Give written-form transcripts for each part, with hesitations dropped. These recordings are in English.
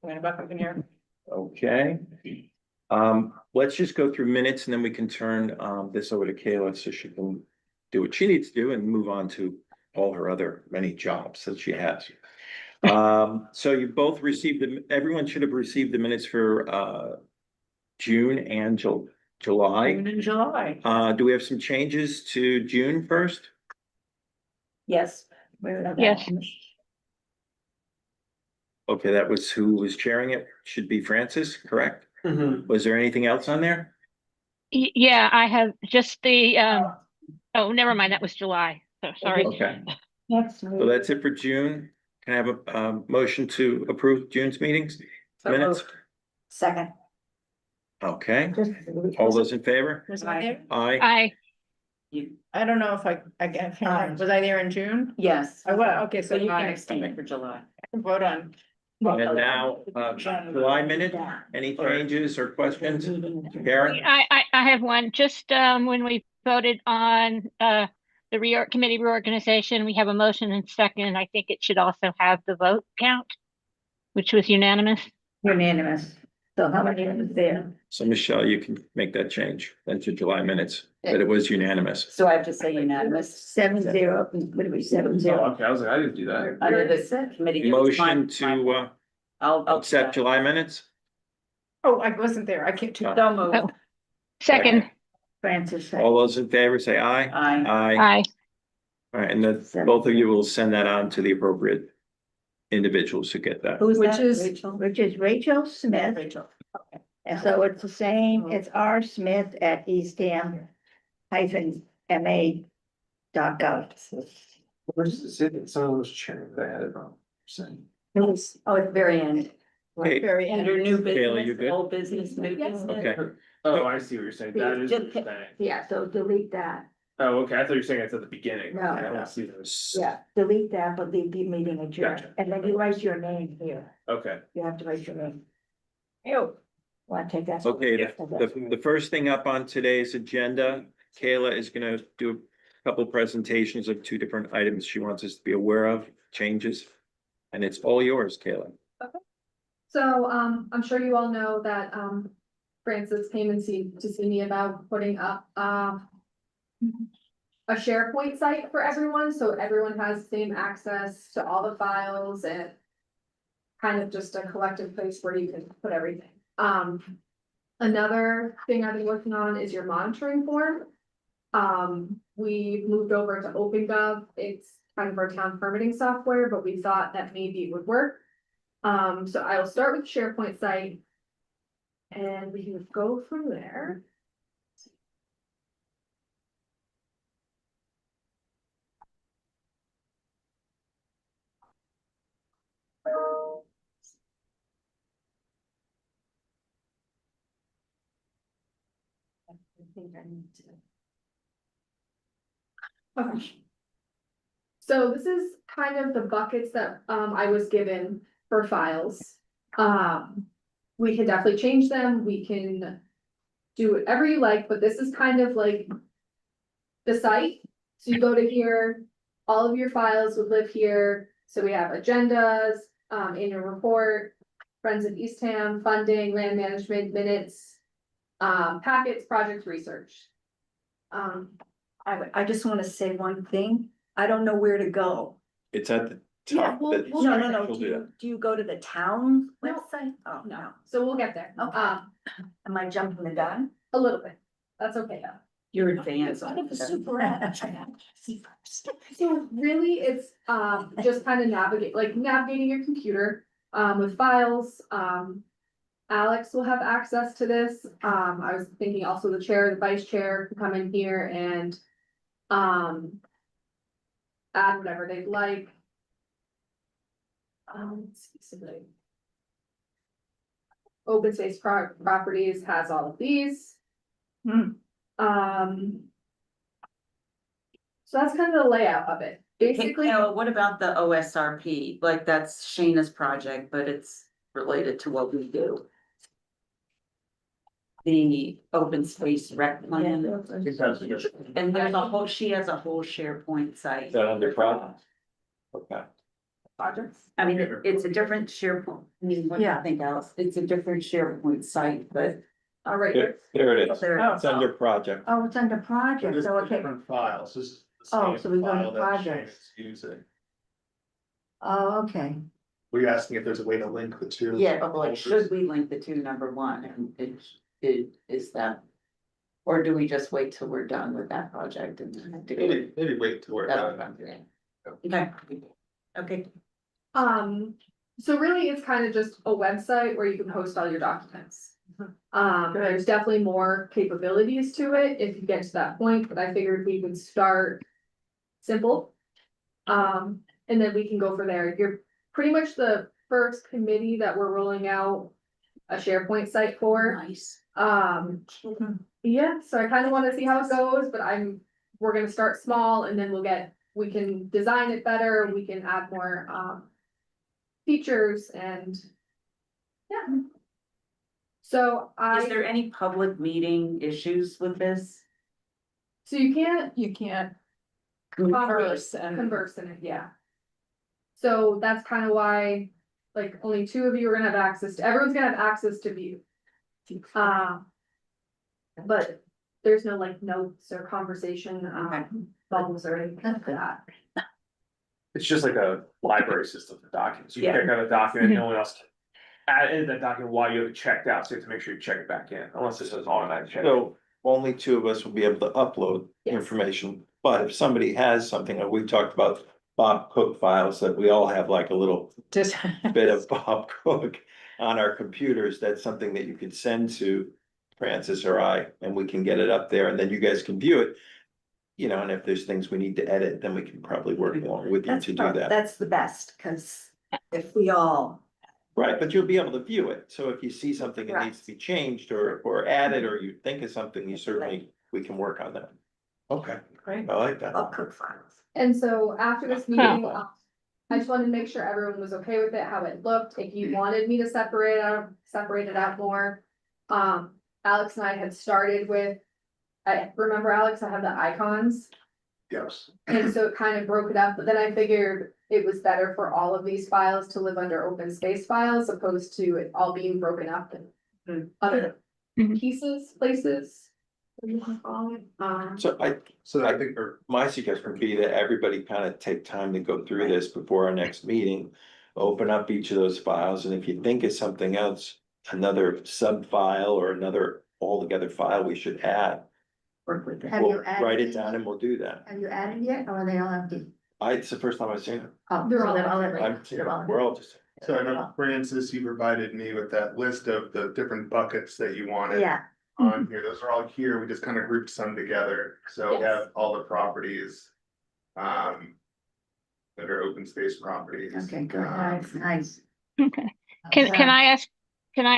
I'm back up in here. Okay. Let's just go through minutes and then we can turn this over to Kayla so she can do what she needs to do and move on to all her other many jobs that she has. So you both received everyone should have received the minutes for June and July. June and July. Do we have some changes to June first? Yes. Yes. Okay, that was who was chairing it, should be Francis, correct? Was there anything else on there? Yeah, I have just the, oh, never mind, that was July, so sorry. Okay, Next. so that's it for June. Can I have a motion to approve June's meetings? Minutes? Second. Okay, all those in favor? Was I there? Aye. I don't know if I can't remember. Was I there in June? Yes. I was, okay, So so you can I extend for July. can vote on. And now, July minute, any changes or questions? Karen? I have one, just, when we voted on, the committee reorganization, we have a motion and second, I think it should also have the vote count, which was unanimous. Unanimous. So how many was there? So Michelle, you can make that change then to July minutes, that it was unanimous. So I have to say unanimous. 7-0, what do we, 7-0? Okay, I was like, I didn't do that. Under this committee. Motion to I'll accept July minutes? Oh, I wasn't there. I can't. So Oh. moved. Second, Francis. All those in favor say aye. Aye. aye, All right, and then both of you will send that on to the appropriate individuals who get that. Who's Which that? is- Rachel? Which is Rachel Smith. Rachel. And so it's the same, it's R Smith at Eastham -ma.gov. Where's it said that someone was chairing that I had it wrong? Saying. It was, oh, at the very end. Hey, Very Under new Kayla, you business, good? old business, new business. Okay. Oh, I see what you're saying. That is what you're saying. Yeah, so delete that. Oh, okay. I thought you were saying it's at the beginning. No, I no. don't see those. Yeah, delete that, but leave the meeting adjourned. Gotcha. And then you write your name here. Okay. You have to write your name. Ew. Want to take that? Okay, the first thing up on today's agenda, Kayla is gonna do a couple presentations of two different items she wants us to be aware of, changes. And it's all yours, Kayla. So, I'm sure you all know that, Francis came and to see me about putting up, a SharePoint site for everyone, so everyone has the same access to all the files and kind of just a collective place where you can put everything. Another thing I've been working on is your monitoring form. We moved over to OpenGov. It's kind of our town permitting software, but we thought that maybe it would work. So I will start with the SharePoint site. And we can go from there. Okay. So this is kind of the buckets that I was given for files. We can definitely change them, we can do whatever you like, but this is kind of like the site. So you go to here, all of your files would live here. So we have agendas, annual report, Friends of Eastham, funding, land management, minutes, packets, project research. I just want to say one thing. I don't know where to go. It's at the Yeah, top. we'll- that- we'll- No. She'll do Do you go to the town No. website? Oh, No, no. so we'll get there. Okay. Am I jumping the gun? A little bit. That's okay though. You're advanced. So really, it's just kind of navigating your computer with files. Alex will have access to this. I was thinking also the chair, the vice chair can come in here and add whatever they'd like. Let's see, somebody. Open space properties has all of these. Hmm. So that's kind of the layout of it. Basically, What about the OSRP? Like, that's Shayna's project, but it's related to what we do. The open space rec plan, and there's a whole, she has a whole SharePoint site. Is that under problems? Okay. projects. I mean, it's a different SharePoint, I mean, what do you Yeah. think, Alice? It's a different SharePoint site, but. All right, There it is. There- It's under project. Oh, it's under project, so okay, Different files, this is. the Oh, same so we go to file that projects. Shane's using. oh, okay. Were you asking if there's a way to link the two? Yeah, but like, should we link the two, number one, and it is that? Or do we just wait till we're done with that project and then? Maybe wait till we're That'll done. Okay. Okay, so really it's kind of just a website where you can host all your documents. There's definitely more capabilities to it if you get to that point, but I figured we would start simple. And then we can go from there. You're pretty much the first committee that we're rolling out a SharePoint site for. nice. Yeah, so I kind of want to see how it goes, but we're gonna start small and then we can design it better, we can add more, features and. Yeah. So Is there any public meeting issues with this? so you can't Converse converse in it, yeah. So that's kind of why, like, only 2 of you are gonna have access to, everyone's gonna have access to view. But there's no like notes or conversation, Okay. bubbles or anything like that. It's just like a library system for documents. You Yeah. check out a document, no one else can add in that document while you have it checked out, so you have to make sure you check it back in, unless it says automatic check. So only 2 of us will be able to upload Yes. information, but if somebody has something, and we talked about Bob Cook files, that we all have like a little Just. bit of Bob Cook on our computers, that's something that you could send to Francis or I, and we can get it up there, and then you guys can view it. You know, and if there's things we need to edit, then we can probably work along with you to do that. That's the best, cause if we all. Right, but you'll be able to view it, so if you see something that needs to be changed or added, or you think of something, you certainly, we can work on that. Okay, Great. I like that. I'll cook files. And so after this meeting, I just wanted to make sure everyone was okay with it, how it looked, if you wanted me to separate it out more. Alex and I had started with, I remember Alex, I had the icons. Yes. And so it kind of broke it up, but then I figured it was better for all of these files to live under open space files opposed to it all being broken up in other Mhm. pieces, places. what do you wanna call it? So I think my suggestion would be that everybody kind of take time to go through this before our next meeting. Open up each of those files, and if you think of something else, another sub file or another altogether file we should add. Work with it. Have We'll you added? write it these? down and we'll do that. Have you added yet, or are they all empty? It's the first time I've seen it. Oh, They're so all they're empty. empty. They're all We're all just. So I know Francis, you provided me with that list of the different buckets that you wanted Yeah, on here. Those are all here. We just kind of grouped some together. So we Yes. have all the properties. That are open space properties. okay, good, nice, nice. Okay. Can I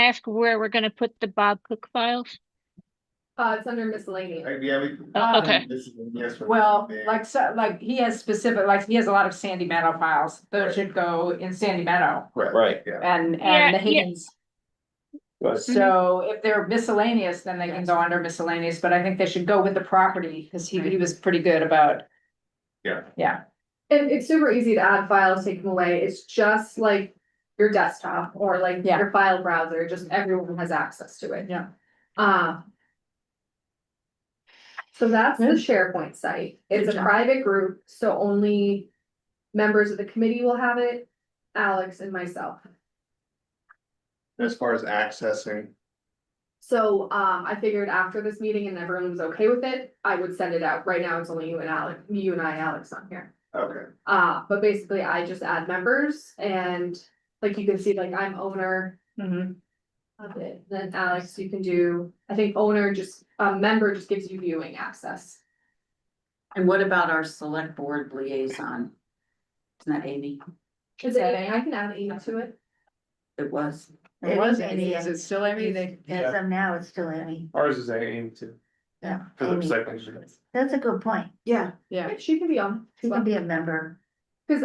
ask where we're gonna put the Bob Cook files? It's under miscellaneous. Yeah, we. Oh, okay. This is, yes. Well, like, so, like, he has specific, like, he has a lot of Sandy Meadow files, those should go in Sandy Meadow Right. Yeah. and Yeah, the yeah. Higgins. But So if they're miscellaneous, then they can go under miscellaneous, but I think they should go with the property, cause he was pretty good about. Yeah. Yeah, And it's super easy to add files, take them away. It's just like your desktop or like Yeah. your file browser, just everyone has access to it. Yeah. So that's the Good. SharePoint site. It's Good a job. private group, so only members of the committee will have it, Alex and myself. As far as accessing, So, I figured after this meeting and everyone was okay with it, I would send it out. Right now, it's only you and Alex on here. okay, But basically I just add members and like you can see, like I'm owner mhm. of it. Then Alex, you can do, I think owner just, member just gives you viewing access. And what about our select board liaison? Isn't that Amy? Is it, I can add Amy to it. It was. It was Amy, is it still Amy? As of now, it's still Amy, Ours is aim to. yeah. For the Amy. site plan. That's a good point, Yeah. Yeah. She can be on. she can be a member. Cause,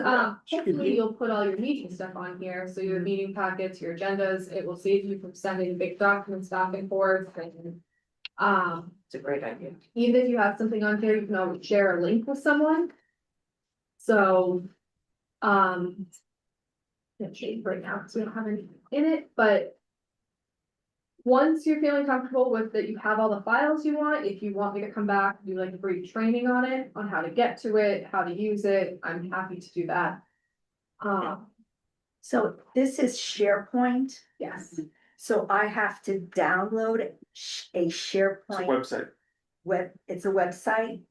she could hopefully be. you'll put all your meeting stuff on here, so your meeting packets, your agendas, it will save you from sending big documents back and forth and. It's a great idea. Even if you have something on here, you can always share a link with someone. So, in shape right now, because we don't have anything in it, but. Once you're feeling comfortable with that, you have all the files you want, if you want me to come back, do like a brief training on it, on how to get to it, how to use it, I'm happy to do that. So this is SharePoint, Yes, so I have to download a It's a SharePoint website. it's a website.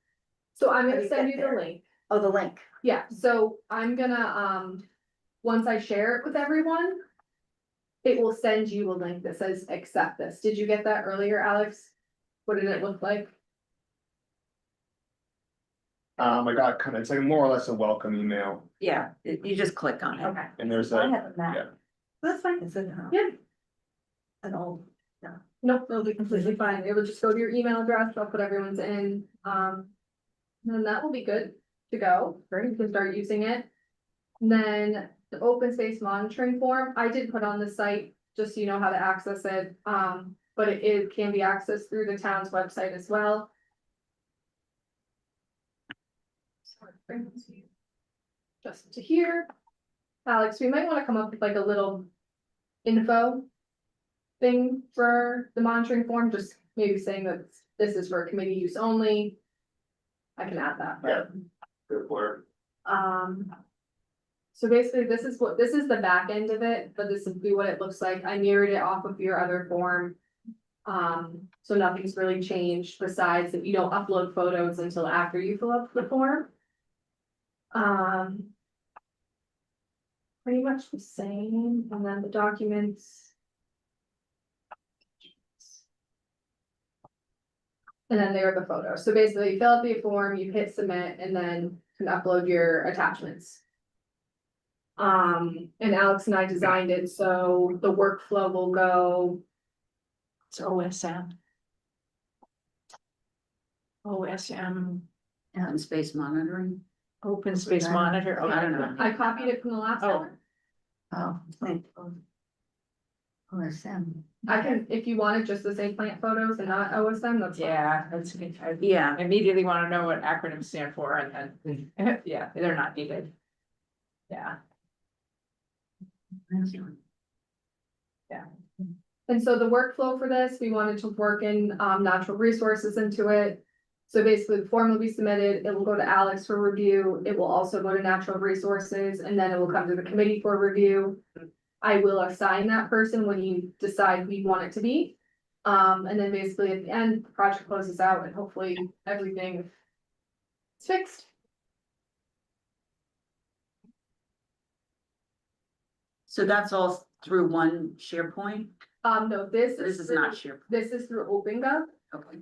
so I'm How do gonna you send get you the there? link. Oh, the link. Yeah, so I'm gonna, once I share it with everyone. It will send you a link that says accept this. Did you get that earlier, Alex? What did it look like? I got kind of, it's like more or less a welcome email, Yeah, you just click on it. Okay. and there's I a, have a map. yeah. That's fine. It's a, Yeah. an old, Nope, it'll be completely fine. It will just go to your email address. I'll put everyone's in. Then that will be good to go. Right, you can start using it. And then the open space monitoring form, I did put on the site, just so you know how to access it. But it can be accessed through the town's website as well. So it brings you just to here. Alex, we might want to come up with like a little info thing for the monitoring form, just maybe saying that this is for committee use only. I can add that, but, Good work. so basically, this is the back end of it, but this is what it looks like. I mirrored it off of your other form. So nothing's really changed besides that you don't upload photos until after you fill up the form. Pretty much the same, and then the documents. And then there are the photos. So basically, you fill out the form, you hit submit, and then can upload your attachments. And Alex and I designed it, so the workflow will go. It's OSM. OSM, And space monitoring. open space monitor. I don't know. I copied it from the last Oh. one. oh, wait. OSM. I can, if you wanted just to say plant photos and not OSM, that's fine. Yeah, that's good. I Yeah, immediately wanna know what acronyms stand for and then, yeah, they're not needed. Yeah. And so the workflow for this, we wanted to work in natural resources into it. So basically, the form will be submitted, it will go to Alex for review, it will also go to natural resources, and then it will come to the committee for review. I will assign that person when you decide we want it to be. And then basically at the end, the project closes out and hopefully everything is fixed. so that's all through one SharePoint? No, this This is is not through, SharePoint. this is through OpenGov. Okay.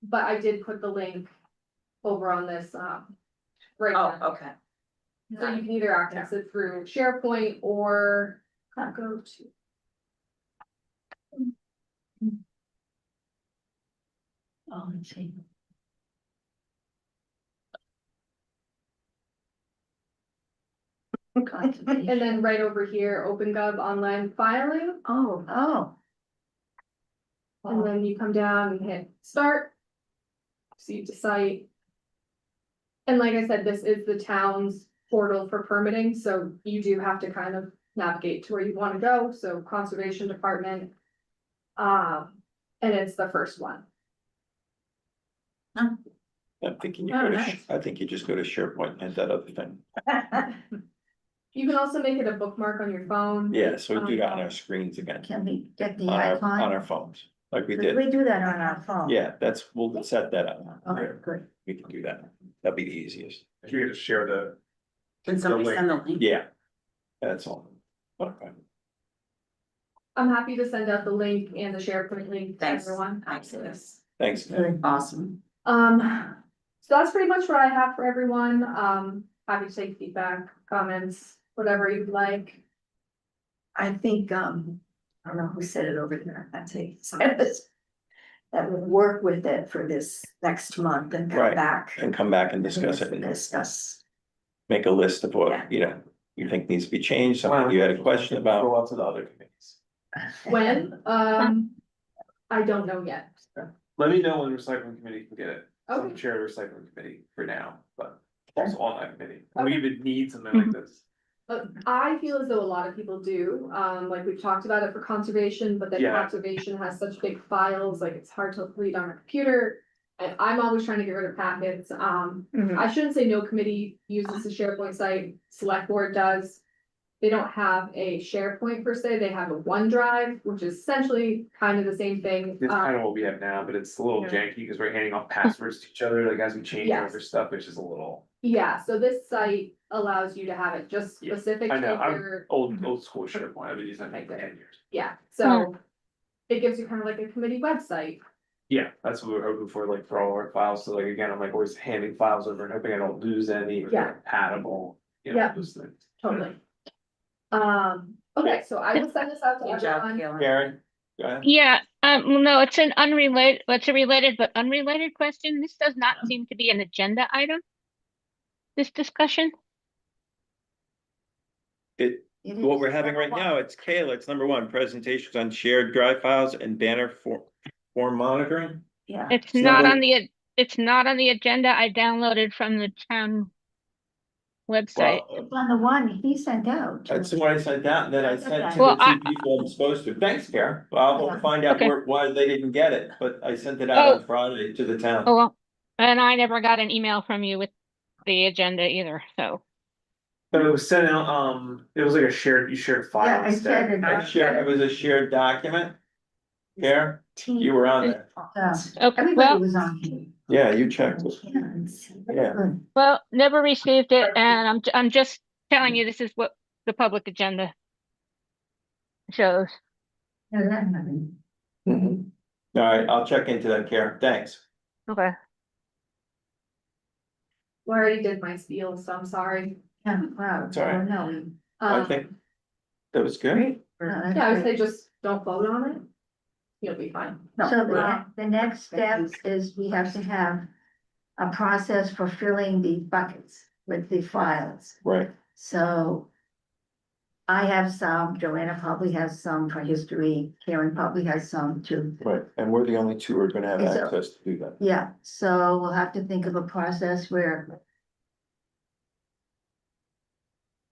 But I did put the link over on this, right now. Oh, okay. So you can either access it through SharePoint or go to. Oh, let's see. And then right over here, OpenGov online filing, Oh. and then you come down and hit start. Proceed to site. And like I said, this is the town's portal for permitting, so you do have to kind of navigate to where you wanna go, so Conservation Department. And it's the first one. I'm thinking Oh, nice. I think you just go to SharePoint and hit that other thing. You can also make it a bookmark on your phone. Yeah, so we do that on our screens again, Can we get the on icon? our phones, like we Could did. we do that on our phone? Yeah, we'll set that up. Okay, good. We can do that. That'd be the easiest. If you could just share the, Can somebody link. send the link? Yeah. That's all. Okay. I'm happy to send out the link and the SharePoint link to Thanks. everyone. Absolutely. Thanks. Awesome. So that's pretty much what I have for everyone. Happy to take feedback, comments, whatever you'd like. I think, I don't know who said it over there, I'd say, Silas, that would work with it for this next month and come Right. back. And come back and discuss it. Discuss. Make a list of Yeah. what, you think needs to be changed, something you had a question about. Go out to the other committees. When, I don't know yet. Let me know when the recycling committee can get it. I'm Okay. chair of the recycling committee for now, but also on that committee. We Okay. even need something like this. I feel as though a lot of people do, like we've talked about it for conservation, but then Yeah. conservation has such big files, like it's hard to read on a computer. And I'm always trying to get rid of packets, Mhm. I shouldn't say no committee uses the SharePoint site, select board does. They don't have a SharePoint per se, they have a OneDrive, which is essentially kind of the same thing. It's kind of what we have now, but it's a little Yeah. janky because we're handing off passwords to each other, like as we change Yes. over stuff, which is a little. Yeah, so this site allows you to have it just Yeah, specific I to know, your, old school SharePoint, I've been using that for Okay, 10 years. yeah, so. It gives you kind of like a committee website. Yeah, that's what we're hoping for, like for all our files, so like again, I'm like always handing files over and hoping I don't lose any, or Yeah. they're compatible, you know, Yeah. those things. Totally. Okay, so I will send this out to Good job, everyone. Karen. Karen, go ahead. Yeah, well, no, it's an unrelated, it's a related but unrelated question. This does not seem to be an agenda item. This discussion. What we're having right now, it's Kayla, it's number one, presentations on shared drive files and banner form monitoring. Yeah. It's So not the- on the, it's not on the agenda. I downloaded from the town website. Well, It's on the one he sent out. that's the one I sent out, and then I sent to Well, the two people I'm supposed to. Thanks, Karen. Well, we'll find out Okay. why they didn't get it, but I sent it out Oh. on Friday to the town. Oh, well, and I never got an email from you with the agenda either, so. But it was sent out, it was like a shared, you shared file Yeah, I instead. said it. I shared, it was a shared document. Karen, you were on there. Okay, Everybody well, was on here. Yeah, you checked it. Yeah. Good. well, never received it, and I'm just telling you, this is what the public agenda shows. No, that happened. Mhm. All right, I'll check into that, Karen. Thanks. Okay. Well, I already did my spiel, so I'm sorry. Yeah, wow. It's all right. No, I think that was good. great. No, that's Yeah, I would great. say just don't vote on it. You'll be fine. So the next step is we have to have a process for filling the buckets with the files. Right. So I have some, Joanna probably has some for history, Karen probably has some too. Right, and we're the only two who are gonna have So- access to do that. Yeah, so we'll have to think of a process where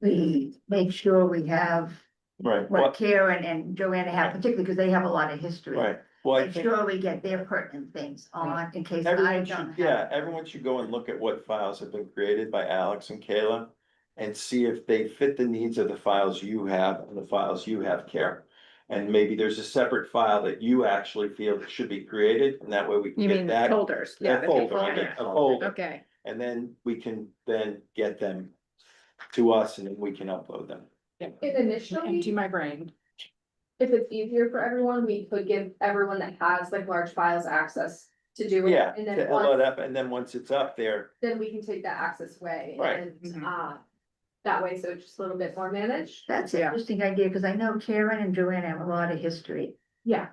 we make sure we have Right, what well, Karen and Joanna have, Right. particularly because they have a lot of history. right, well, I Make think sure we get their pertinent things on in case I everyone don't should, have. yeah, everyone should go and look at what files have been created by Alex and Kayla. And see if they fit the needs of the files you have and the files you have, Karen. And maybe there's a separate file that you actually feel that should be created, and that way we can You get mean that. folders? A Yeah, the folder, people, I mean, yeah. a folder, Okay, and then we can then get them to us and then we can upload them. And initially, Empty my brain. if it's easier for everyone, we could give everyone that has like large files access to do it. Yeah, And to then load once, up, and then once it's up there, then we can take that access away Right. and, Mhm. that way, so it's just a little bit more managed. That's an Yeah. interesting idea, because I know Karen and Joanna have a lot of history, Yeah.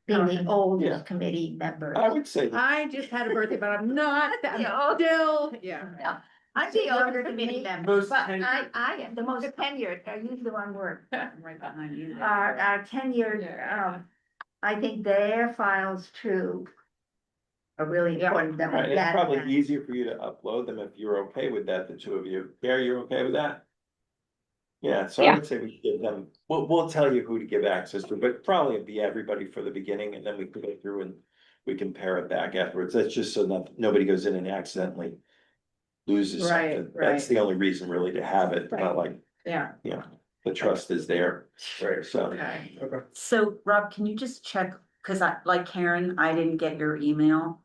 being Okay. the Yeah. oldest committee members. I would say, I just had a birthday, but I'm not, I'm Yeah. still, yeah. No, I'm the older committee member, Most but ten- I am the most tenured, I use the wrong word. I'm right behind you. Our tenured, I think their files too are really important that we right, it's get probably that. easier for you to upload them if you're okay with that, the two of you. Gary, you're okay with that? Yeah, so I Yeah. would say we should give them, we'll tell you who to give access to, but probably it'd be everybody for the beginning, and then we can go through and we can pare it back afterwards. That's just so nobody goes in and accidentally loses Right, something. That's the only reason really to have it, Right. not like, Yeah. you know, the trust is there. Right. So, Okay. So Rob, can you just check, cause I, like Karen, I didn't get your email.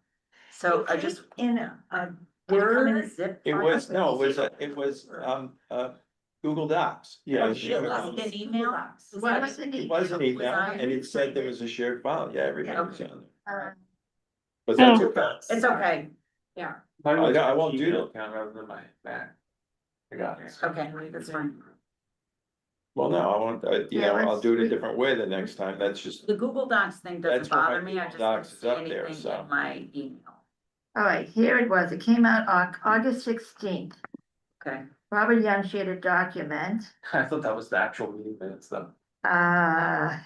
So I just, In did it come in a Word? zip? it file? was, no, it was, Google Docs. Yeah, It wasn't an email? What was the it need? was an email, Was I- and it said there was a shared file. Yeah, everything was Okay. on there. Uh, But that's Oh. okay. It's okay, I won't do that. Account rather than my Mac. I got it. okay, that's fine. Well, no, I won't, you Yeah, know, I'll let's- do it a different way the next time. That's just, The Google Docs thing That's doesn't what my bother me, I Google just Docs didn't is see up there, anything so. in my email. All right, here it was, it came out on August 16th. Okay, Robert Young shared a document, I thought that was the actual meeting minutes though. uh,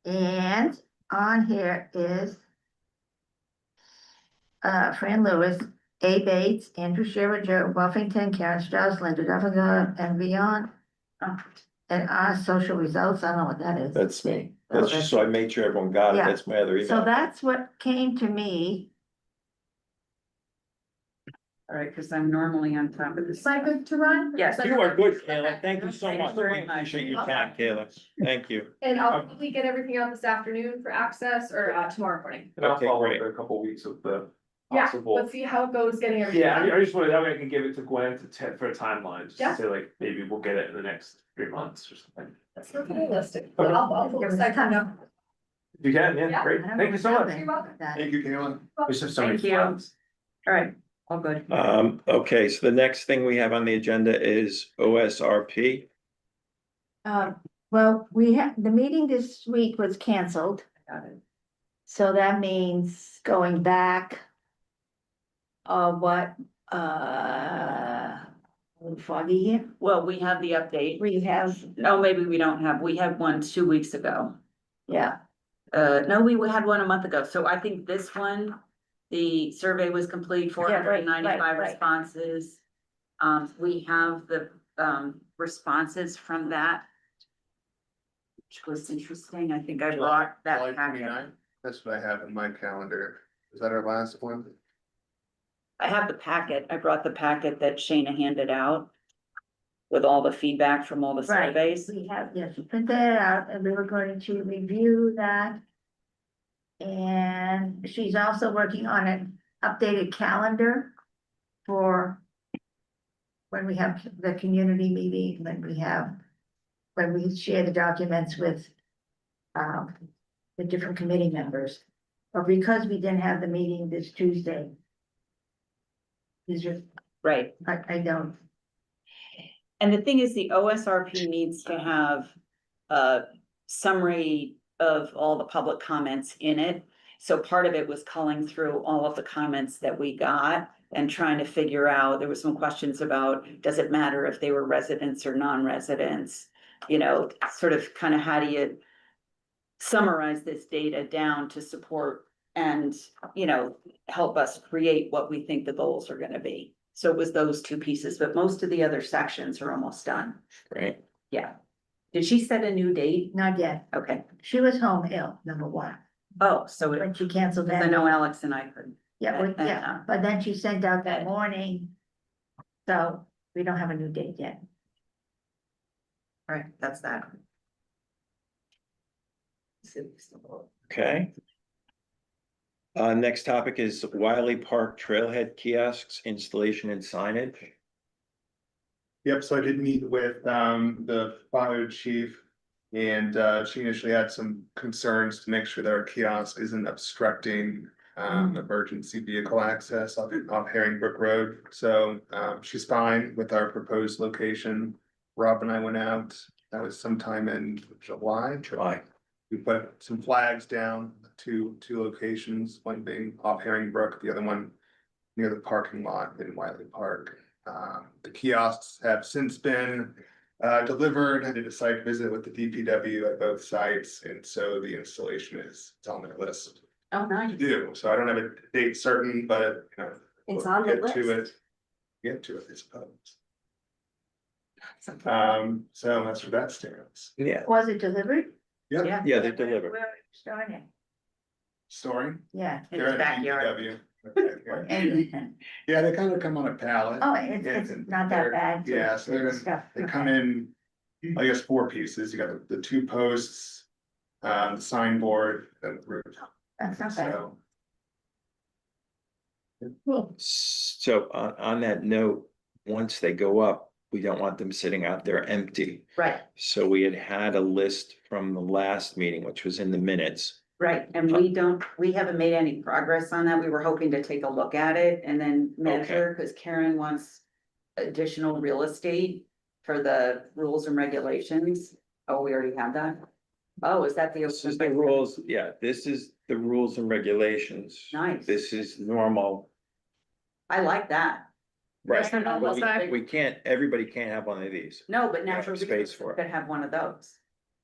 and on here is Fran Lewis A. Bates, Andrew Sherwood, Joe Buffington, Karen Strauss, Linda Duffinger, and beyond. And our social results, I don't know what that is. That's me. Oh, That's just so I made sure everyone got it. Yeah. That's my other So email. that's what came to me. All right, because I'm normally on top of this. Is that good to run? Yes. You are good, Kayla. Thank you so Thank you much. very I much. appreciate your time, Kayla. Thank you. And I'll probably get everything out this afternoon for access or tomorrow morning. And I'll Okay, follow up great. in a couple weeks of the Yeah, possible. let's see how it goes getting everything. Yeah, done. I just wanted, that way I can give it to Gwen for a timeline, just Yeah. to say like, maybe we'll get it in the next 3 months or something. That's not realistic. Okay. I'll focus that kind of. If you can, yeah, Yeah. great. I don't Thank know you so what much. happened You're welcome. with that. Thank you, Kayla. We just have so many Thank you. friends. All right, all good. Okay, so the next thing we have on the agenda is OSRP. Well, we had, the meeting this week was canceled, Got it. so that means going back. What, a little foggy here, Well, we have the update. we have, No, maybe we don't have. We had one 2 weeks ago. yeah, No, we had one a month ago. So I think this one, the survey was complete, four hundred and ninety-five right. responses. We have the, responses from that. Which was interesting. I think I brought that July packet. 29th? That's what I have in my calendar. Is that our last one? I have the packet. I brought the packet that Shayna handed out. With all the feedback from all the right, surveys. we have, yes, we printed that out, and we were going to review that. And she's also working on an updated calendar for when we have the community meeting, when we share the documents with the different committee members. But because we didn't have the meeting this Tuesday, these are, Right. I don't, And the thing is, the OSRP needs to have a summary of all the public comments in it. So part of it was culling through all of the comments that we got and trying to figure out, there were some questions about, does it matter if they were residents or non-residents? You know, sort of kind of how do you summarize this data down to support and, you know, help us create what we think the goals are gonna be. So it was those two pieces, but most of the other sections are almost done. Right. Yeah. Did she set a new date? not yet. Okay. She was home ill, number one, Oh, so when it, she canceled because that. I know meeting. Alex and I could. Yeah, yeah, but then she sent out that morning. So we don't have a new date yet. All right, that's that. Okay. Next topic is Wiley Park Trailhead Kiosks installation and signage. Yep, so I did meet with the fire chief. And she initially had some concerns to make sure that our kiosk isn't obstructing emergency vehicle access off Herringbrook Road. So she's fine with our proposed location. Rob and I went out, that was sometime in July. July. We put some flags down, two locations, one being off Herringbrook, the other one near the parking lot in Wiley Park. The kiosks have since been delivered. I did a site visit with the DPW at both sites, and so the installation is, it's on their list Oh, to nice. do. So I don't have a date certain, but you know. It's we'll on the get to list. Get to it, I suppose. So that's where that stands. Yeah, Was it delivered? Yeah, yeah, they're delivered. Where are you starting? story. Yeah. In They're his at backyard. DPW. And, Yeah, they kind of come on a pallet. oh, it's not that bad. to- Yeah, so they're, stuff. they come in, I guess, 4 pieces. You got the 2 posts, the signboard, and the roof. That's not bad. So, So on that note, once they go up, we don't want them sitting out there empty. Right, So we had a list from the last meeting, which was in the minutes. right. And we haven't made any progress on that. We were hoping to take a look at it and then measure, because Karen wants additional real estate for the rules and regulations. Oh, we already have that? Oh, is that the? This is the rules, yeah, this is the rules and regulations. Nice. This is normal. I like that. Right, Just a normal but size. we can't, everybody can't have one of these. No, but Yeah, natural space resources for it. could have one of those.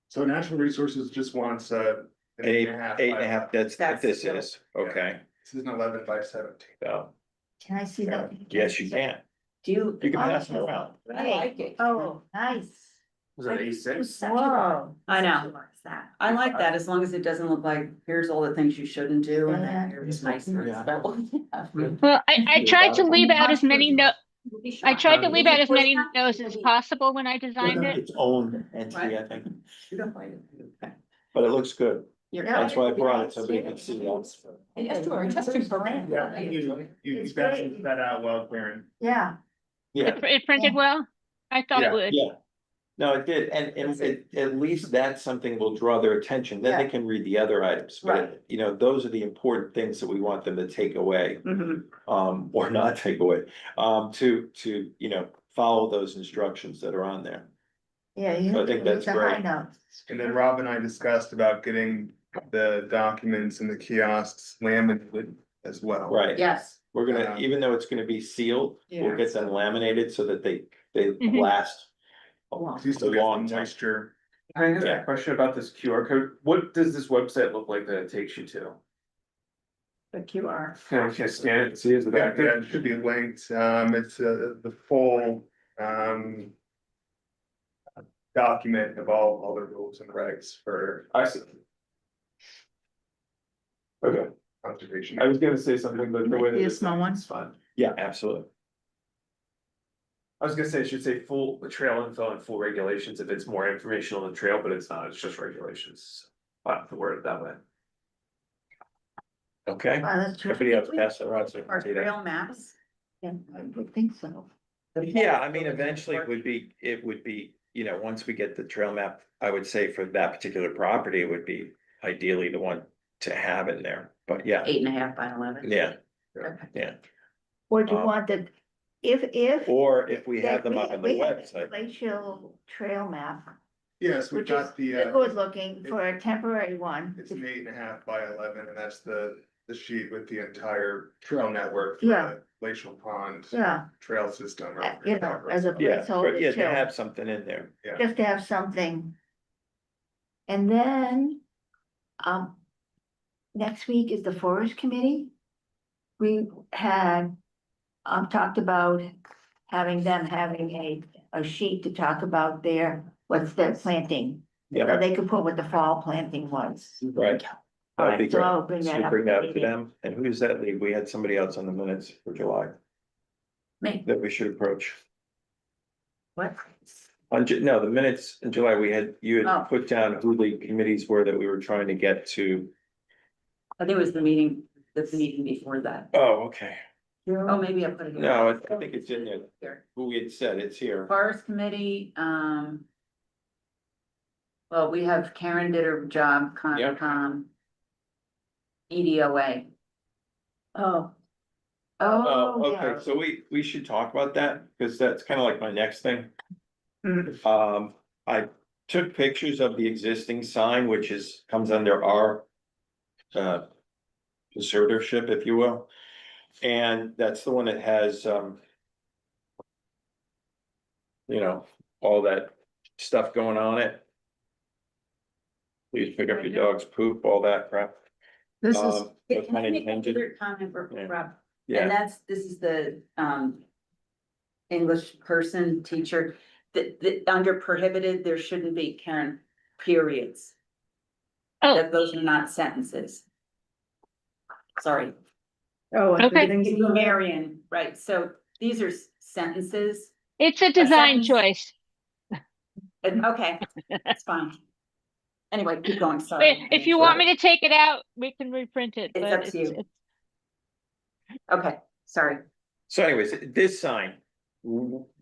so Natural Resources just wants an 8.5, by- that's what That's this the- is, okay, This is an 11 by 17. so. Can I see that? Yes, you can. Do you? You can pass them around. I like it. Oh, nice. Was that A6? Whoa. I know. I like that, as long as it doesn't look like, here's all the things you shouldn't do, and then here's nice. Well, I tried to leave out as many I tried to leave out as many no's as possible when I designed it. Its own entity, I think, but it looks good. That's why I brought it, so we can see that. Yes, we're testing for rain. Yeah, you It's got great. that out well, Karen. Yeah, Yeah, It printed well? I thought it would. yeah. No, it did, and at least that's something will draw their attention, then they can read the other items, but, you know, those are the important things that we want them to take away. Or not take away, to, you know, follow those instructions that are on there. yeah. You So I have to think read that's the high great. notes. And then Rob and I discussed about getting the documents and the kiosks laminated as well. Right, Yes. we're gonna, even though it's gonna be sealed, we'll get them laminated so that they Mhm. last. You still A get long the time. moisture. I have Yeah. a question about this QR code. What does this website look like that it takes you to? The QR. Can I scan it and see is the Yeah, back? yeah, it should be linked. It's the full document of all the rules and regs for I see. Okay, conservation. I was gonna say something, but the way that Be a it's small one? it's fine. Yeah, absolutely. I was gonna say, it should say full trail info and full regulations if it's more information on the trail, but it's not, it's just regulations. I have to word it that way. Okay, Wow, that's true. everybody else pass it around so you Our can see that. trail maps. Yeah, I would think so. Yeah, I mean, eventually it would be, you know, once we get the trail map, I would say for that particular property, it would be ideally the one to have in there, but yeah, 8.5 by 11. yeah, Okay. yeah. Or do you Um, want the, if. Or if we have that them up on the we have a website, Glacial trail map, Yes, we've which is got the, good looking for a temporary one. it's an 8.5 by 11, and that's the sheet with the entire trail network. for Yeah. the Glacial Pond Yeah, trail system. you know, as a yeah, placeholder to too, have something in there. just to have something. And then, next week is the Forest Committee. We had, talked about having them having a sheet to talk about what's their planting. Yeah. So they could put what the fall planting was. Right. That'd be So great. I'll bring Should that we up. bring at that the up to meeting. them? And who does that leave? We had somebody else on the minutes for July Me. that we should approach. What? No, the minutes in July, you Oh. had put down who the committees were that we were trying to get to. I think it was the meeting before that. Oh, okay. Oh, maybe I put it here. No, I think it's in there. Here. Who we had said, it's here. Forest Committee, well, we have Karen did her job, Yep. Concom. EDOA. Oh. Oh, Oh, okay, yeah. so we should talk about that, because that's kind of like my next thing. I took pictures of the existing sign, which comes under our conservatorship, if you will. And that's the one that has, you know, all that stuff going on it. Please pick up your dog's poop, all that crap. This is, What Can kind I of make intended? another comment, Yeah. Rob? Yeah, And this is the, English person, teacher, that under prohibited, there shouldn't be, Karen, periods. Oh. That those are not sentences. Sorry. oh. Okay. You're Marion, right, so these are sentences, It's a design sentence. choice. and, okay, that's fine. Anyway, keep going, But sorry. if you want me to take it out, we can reprint it. It's but up to you. Okay, sorry. so anyways, this sign,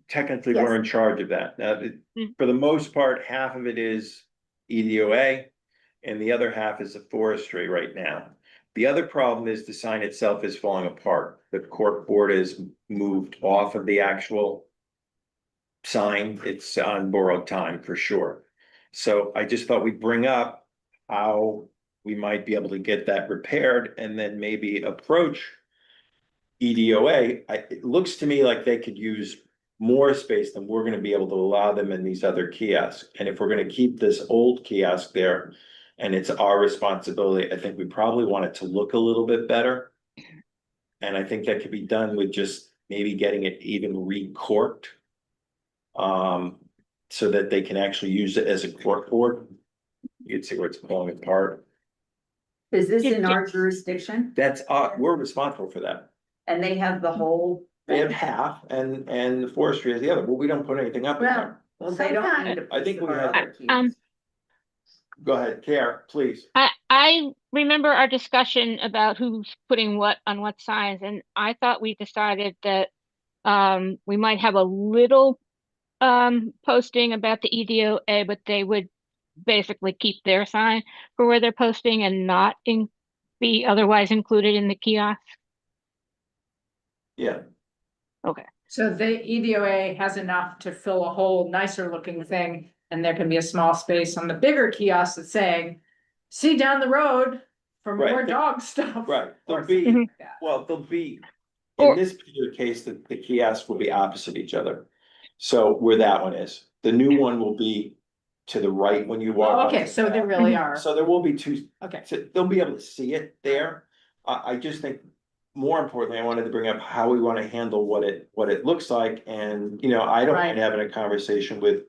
technically, we're in charge of that. Now, Mm. for the most part, half of it is EDOA. And the other half is the forestry right now. The other problem is the sign itself is falling apart. The cork board is moved off of the actual sign. It's on borrowed time for sure. So I just thought we'd bring up how we might be able to get that repaired and then maybe approach EDOA. It looks to me like they could use more space than we're gonna be able to allow them in these other kiosks. And if we're gonna keep this old kiosk there and it's our responsibility, I think we probably want it to look a little bit better. And I think that could be done with just maybe getting it even recorked. So that they can actually use it as a cork board. You can see where it's falling apart. Is this in our jurisdiction? That's, we're responsible for that. And they have the whole. They have half and the forestry has the other, but we don't put anything up in there. Well, they don't need to. I think we put had- other keys. Go ahead, Kara, please. I remember our discussion about who's putting what on what signs, and I thought we decided that we might have a little posting about the EDOA, but they would basically keep their sign for where they're posting and not be otherwise included in the kiosk. Yeah, So the EDOA has enough to fill a whole nicer looking thing, and there can be a small space on the bigger kiosk that's saying, see down the road for Right. more dog stuff. right. Or There'll be, something like that. well, there'll be, Or- in this particular case, the kiosks will be opposite each other. So where that one is, the new one will be to the right when you walk. Oh, onto okay, the so they path. really are, So there will be two, okay. so they'll be able to see it there. I just think, more importantly, I wanted to bring up how we want to handle what it looks like, and, you know, I don't mind Right. having a conversation with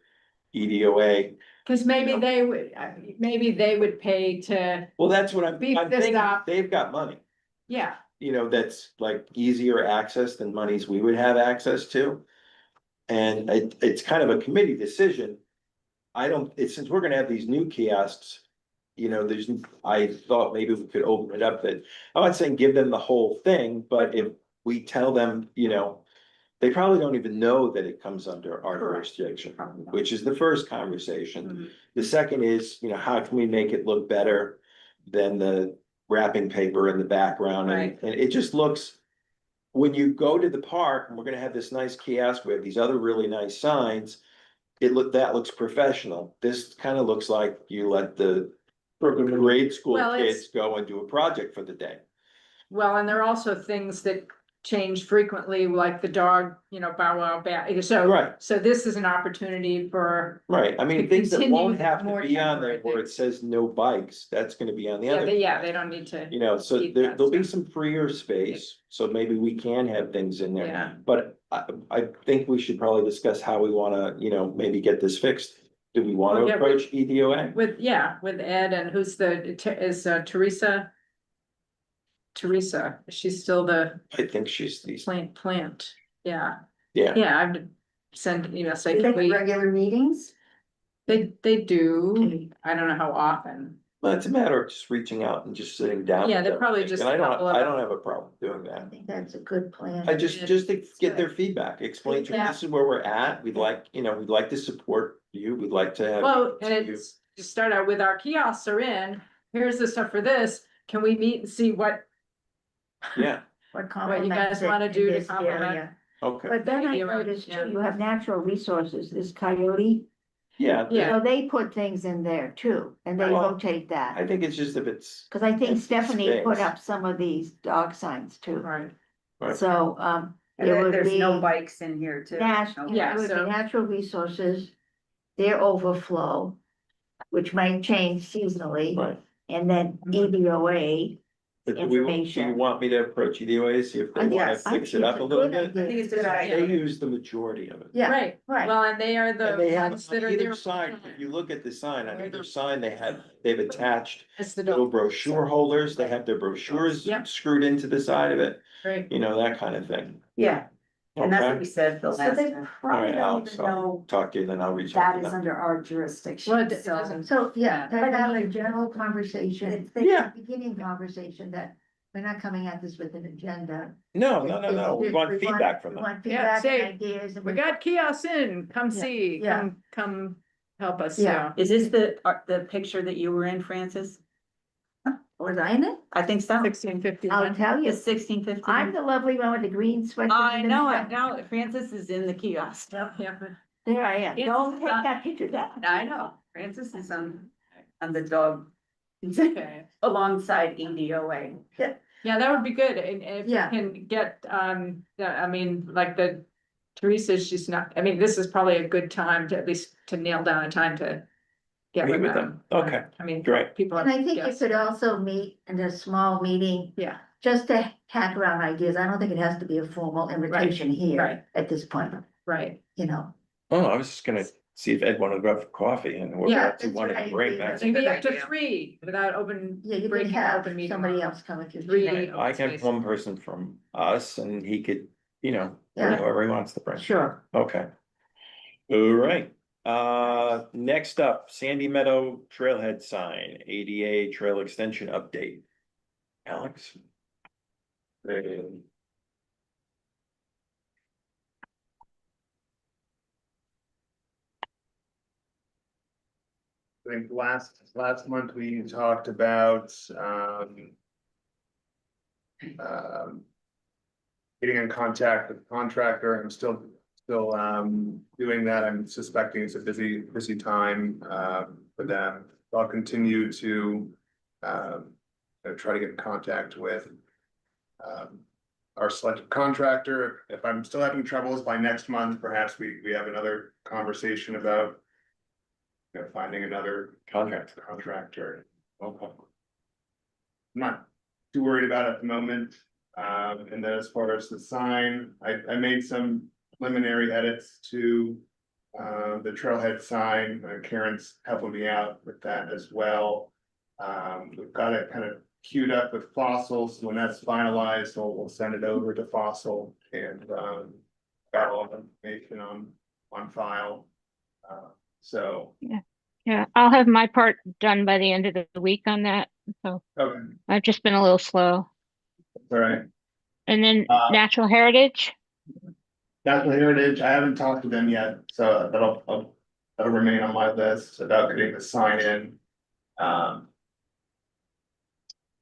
EDOA. Cause maybe they would pay to, Well, that's what I'm Beef this thinking, up. they've got money, yeah, you know, that's like easier access than monies we would have access to. And it's kind of a committee decision. Since we're gonna have these new kiosks, you know, I thought maybe we could open it up that, I'm not saying give them the whole thing, but if we tell them, you know, they probably don't even know that it comes under our Correct. jurisdiction, Probably not. which is the first conversation. Mhm. The second is, you know, how can we make it look better than the wrapping paper in the background? Right. And it just looks, when you go to the park, and we're gonna have this nice kiosk, we have these other really nice signs. That looks professional. This kind of looks like you let the grade school Well, it's- kids go and do a project for the day. well, and there are also things that change frequently, like the dog, you know, bow wow, so. Right. So this is an opportunity for, Right, I mean, To things that continue won't have to more be on there temporary where it says no bikes, that's gonna be on the other. they don't need to, You know, so keep that there'll be stuff. some freer space, so maybe we can have things in there. yeah. But I think we should probably discuss how we wanna, you know, maybe get this fixed. Do we wanna Well, yeah, approach EDOA? With Ed and who's is Teresa, is she still the I think she's these, plant, yeah, yeah, yeah, I've sent, you know, say, Do they can have we, regular meetings? they do, I don't know how often. well, it's a matter of just reaching out and just sitting down. Yeah, with they're them. probably just And I a couple of- don't have a problem doing I that. think that's a good plan. I just to get their feedback, explain to them, Yeah. this is where we're at, we'd like, you know, we'd like to support you, we'd like to have. Well, and you- it's, you start out with our kiosks are in, here's the stuff for this, can we meet and see what, Yeah, What you complements guys it wanna in do to this complement? area. okay, But then I You're right, noticed yeah. too, you have natural resources, this coyote, yeah. Yeah. so they put things in there too, and they Well, rotate that. I think it's just if it's, Cause I think it's Stephanie put space. up some of these dog signs too, right, Right. so, And it then would there's be. no bikes in here too. Natural, No. Yeah, it would so- be natural resources, their overflow, which might change seasonally, right. and then EDOA. But do you Information. want me to approach EDOA, see if they wanna Yes, I fix it think up it's a a little good bit? idea. it's a good They idea. use the majority of it. Yeah, right, right. well, and they are the And they have, ones on that are either there. side, if you look at the sign, on either sign, they've attached It's the little dog, brochure holders, they have their brochures Yep. screwed into the side of it, right, you know, that kind of thing. Yeah, and that's what Okay, we said the So last they time. probably Alright, don't Alex, even I'll know talk to you, then I'll reach out that to is them. under our jurisdiction. well, it So doesn't, So, yeah, But to I have a mean- general conversation, it's- they- Yeah, beginning conversation that we're not coming at this with an agenda. no, we It's- want we feedback from we them. want Yeah, feedback say, and ideas. and we got kiosks in, come Yeah, see, yeah. come help us, Yeah. yeah. Is this the picture that you were in, Francis? Was I in it? I think so. 1651. I'll tell you, It's 1650. I'm the lovely one with the green sweatshirt. I and the know hat. it now. Francis is in the kiosk. Yeah, There I am, It's don't take not- that picture down. I know. Francis is on the dog okay. alongside EDOA. Yeah, that would be good, and if you Yeah. can get, I mean, like the Teresa, she's not, I mean, this is probably a good time to at least to nail down a time to get Meet with with them. them. Okay, I mean, great. people. And I think you yes. could also meet in a small meeting, Yeah, just to hack around ideas. I don't think it has to be a formal invitation right. here at this point, Right, you know. Oh, I was just gonna see if Ed wanted to go out for coffee and whoever Yeah, else he that's wanted to right. bring back. maybe up to 3 without Yeah, you can breaking have open meeting. somebody law. else come if you. 3 Right, I open can space. have one person from us and he could, bring Yeah. whoever he wants to bring. Sure. Okay. All right, next up, Sandy Meadow Trailhead sign, ADA trail extension update. Alex? I think last month we talked about, getting in contact with the contractor. I'm still, doing that. I'm suspecting it's a busy time, for them. I'll continue to, try to get in contact with, our selected contractor. If I'm still having troubles by next month, perhaps we have another conversation about finding another contractor. Okay. I'm not too worried about it at the moment. And then as far as the sign, I made some preliminary edits to the trailhead sign. Karen's helping me out with that as well. We've got it kind of queued up with fossils. When that's finalized, we'll send it over to Fossil and got all the information on file. So. Yeah, I'll have my part done by the end of the week on that, so Okay, I've just been a little slow. all right. And then Uh, Natural Heritage, Natural Heritage, I haven't talked to them yet, so that'll remain on my list about getting the sign in.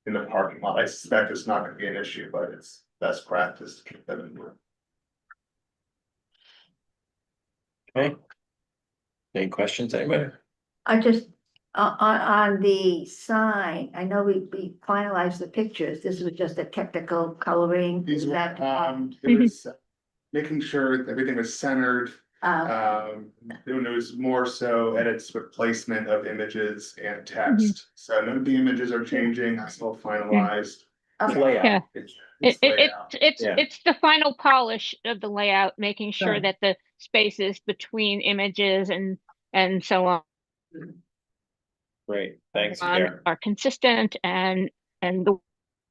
In the parking lot. I suspect it's not gonna be an issue, but it's best practice to keep them in mind. Okay. Any questions, anybody? I just, on the sign, I know we finalized the pictures. This was just a technical coloring. These were, that, it was making sure everything was centered. There was more so edits with placement of images and text. So none of the images are changing, it's still finalized. It's Okay. layout. Yeah. It's layout. Yeah. It's the final polish of the layout, making sure Sure. that the spaces between images and so on Great, thanks, Karen. are consistent and the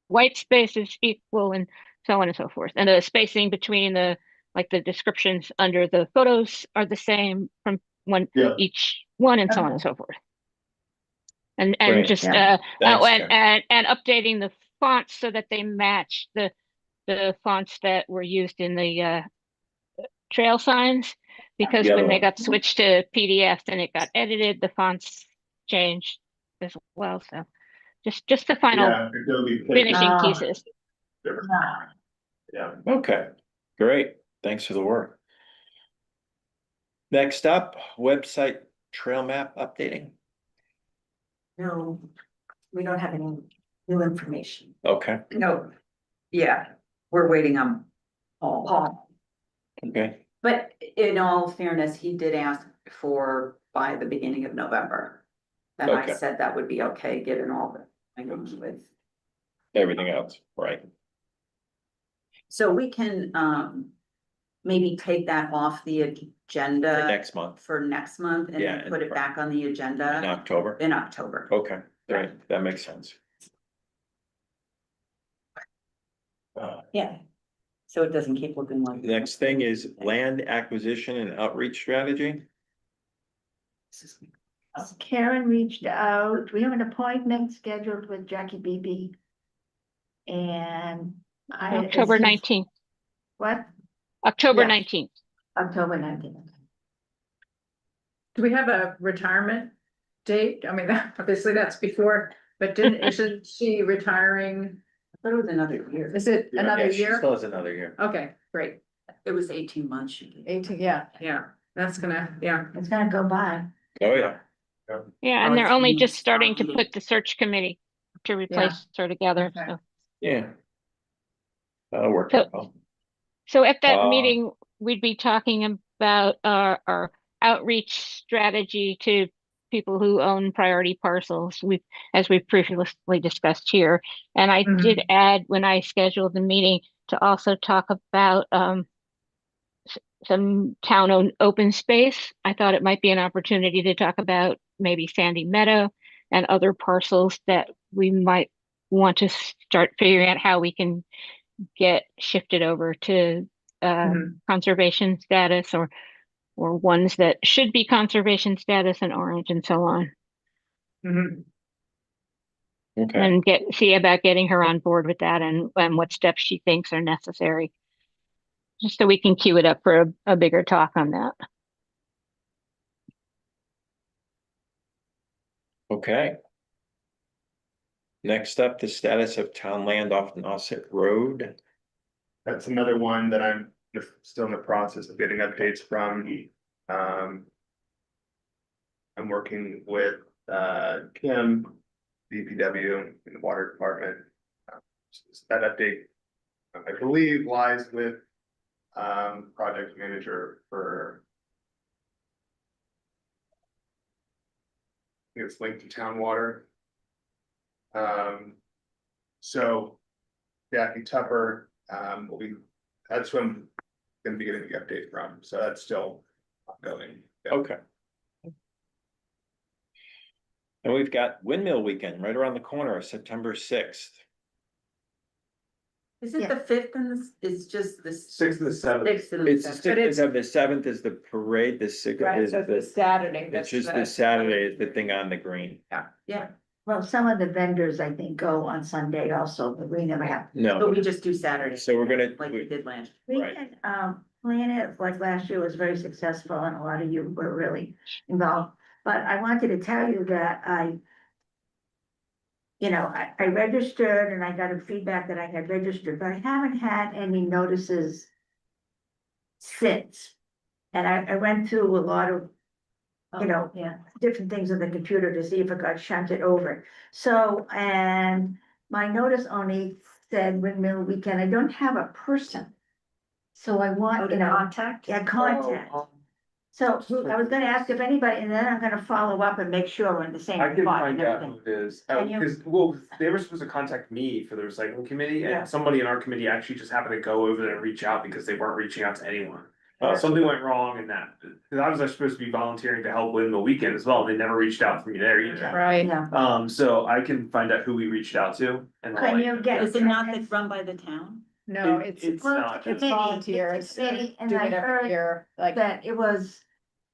white space is equal and so on and so forth. And the spacing between the descriptions under the photos are the same from Yeah. each one and so on Okay. and so forth. And Great. just Yeah. Thanks, and updating the fonts so that they match the fonts that were used in the trail signs, because The when other they one. got switched to PDF and it got edited, the fonts changed as well. So just the final Yeah, Adobe. finishing Ah. pieces. Yeah. Okay, great, thanks for the work. Next up, website trail map updating. No, we don't have any new information. Okay, No, yeah, we're waiting on Paul. okay, But in all fairness, he did ask for by the beginning of November. And I Okay. said that would be okay, given all the items with. everything else, right? So we can maybe take that off the agenda. For next month, For next month and Yeah, then put it back on the in agenda October. in October. Okay, great, that makes sense. Yeah. So it doesn't keep looking like. Next thing is land acquisition and outreach strategy. Karen reached out. We have an appointment scheduled with Jackie Beebe. And October 19th. What? October Yes. 19th. October 19th. Do we have a retirement date? I mean, obviously that's before, but isn't she retiring? I thought it was another year. Is it Yeah, another Yeah, she year? still has another year. Okay, great. It was 18 months. 18, yeah, that's gonna, yeah. It's gonna go by. Oh, yeah, Yeah, Oh, and they're it's only being just starting to started. put the search committee to replace her together. Okay. So. yeah. That'll work So- out well. So at that Uh, meeting, we'd be talking about our outreach strategy to people who own priority parcels. As we've previously discussed here. And I did add, when I scheduled the meeting, to also talk about, some town-owned open space. I thought it might be an opportunity to talk about maybe Sandy Meadow and other parcels that we might want to start figuring out how we can get shifted over to conservation status, or ones that should be conservation status and orange and so on. Okay, And see about getting her on board with that, and what steps she thinks are necessary. Just so we can queue it up for a bigger talk on that. okay. Next up, the status of town land off Nauset Road. That's another one that I'm still in the process of getting updates from. I'm working with Kim, DPW, and the water department. That update, I believe, lies with project manager for. I think it's linked to town water. So Jackie Tupper, that's when I'm gonna be getting the update from, so that's still ongoing. Yeah. Okay. And we've got Windmill Weekend right around the corner, September 6th. Is it the 5th and it's just the 6th and the 7th. 6th and It's the the 7th? 6th of the 7th is the parade, the 6th Right, is so the, it's Saturday. it's that's just the- this Saturday is the thing on the green. Yeah, Well, some of the vendors, I think, go on Sunday also, but we never have. but No, we just do Saturday. So we're gonna- Like we did last. We Right. can, plan it, like last year was very successful and a lot of you were really involved. But I wanted to tell you that I registered and I got a feedback that I had registered, but I haven't had any notices since. And I went through a lot of, Yeah. different things on the computer to see if it got shunted over. So, and my notice only said Windmill Weekend. I don't have a person. So I want, Contact? yeah, contact. So I was gonna ask if anybody, and then I'm gonna follow up and make sure we're in the same I can spot find and out everything. who it is, Can you? because, well, they were supposed to contact me for the recycling committee, Yeah. and somebody in our committee actually just happened to go over there and reach out because they weren't reaching out to anyone. Oh. Something went wrong in that, because I was supposed to be volunteering to help win the weekend as well, they never reached out for me there either. Right. Yeah, So I can find out who we reached out to and. Can you get- Is it not that run by the town? No, It's it's not. it's volunteer. It's a committee, and do I it every heard year, like. that it was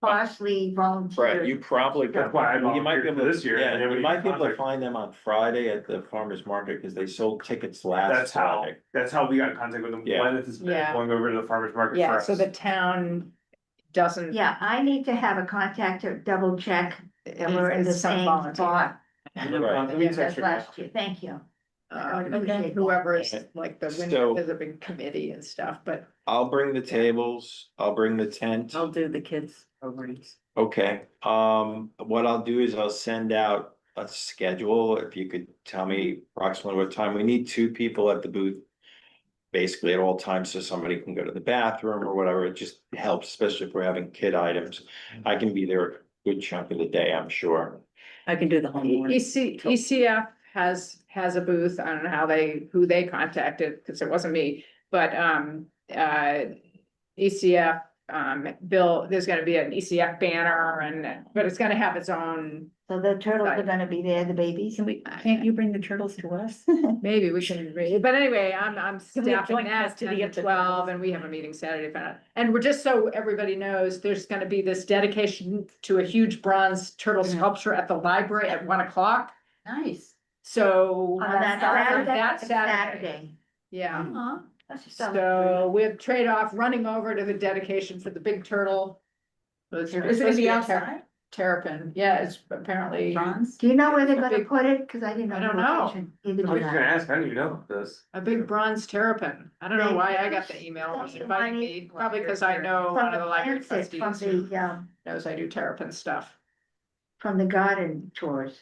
partially volunteer. Right, you probably. That's why I you might be volunteered able for to- this year, Yeah, and you nobody might be able to contacted. find them on Friday at the farmer's market, because they sold tickets last Friday. That's how we got in contact with them, Yeah. when this is Yeah. going over to the farmer's market for Yeah, us. so the town doesn't. Yeah, I need to have a contact to double check that we're in the It's some same volunteer. spot Right. Let me as text her. last year. Thank you. I would appreciate that. Whoever is like the, So- there's a big committee and stuff, but I'll bring the tables, I'll bring the tent. I'll do the kids' programs. Okay, what I'll do is I'll send out a schedule, if you could tell me approximately what time, we need 2 people at the booth. Basically at all times, so somebody can go to the bathroom or whatever, it just helps, especially if we're having kid items. I can be there a good chunk of the day, I'm sure. I can do the homework. ECF has a booth. I don't know who they contacted, because it wasn't me, but ECF, Bill, there's gonna be an ECF banner but it's gonna have its own, So the turtles are gonna be there, the babies. Can't you bring the turtles to us? maybe we can read, but anyway, I'm we have staffing joint that custody 10 of to the 12, turtles? and we have a meeting Saturday. And we're just so everybody knows, there's gonna be this dedication to a huge bronze turtle sculpture at the library at 1 o'clock. Nice. So. On that That Saturday? Saturday, yeah. Aw, that's just. So we have trade-off running over to the dedication for the big turtle. Is it gonna be outside? Terrapin, yeah, it's apparently, Bronze? Do you know where they're gonna Big- put it? Cause I didn't know. I the don't know. location. Either I was did gonna I. ask, I didn't even know about this. a big bronze terrapin. I don't know They- why I got the email, it was inviting me, probably because I know one of the library From trustees who the, knows I do terrapin stuff. from the garden tours.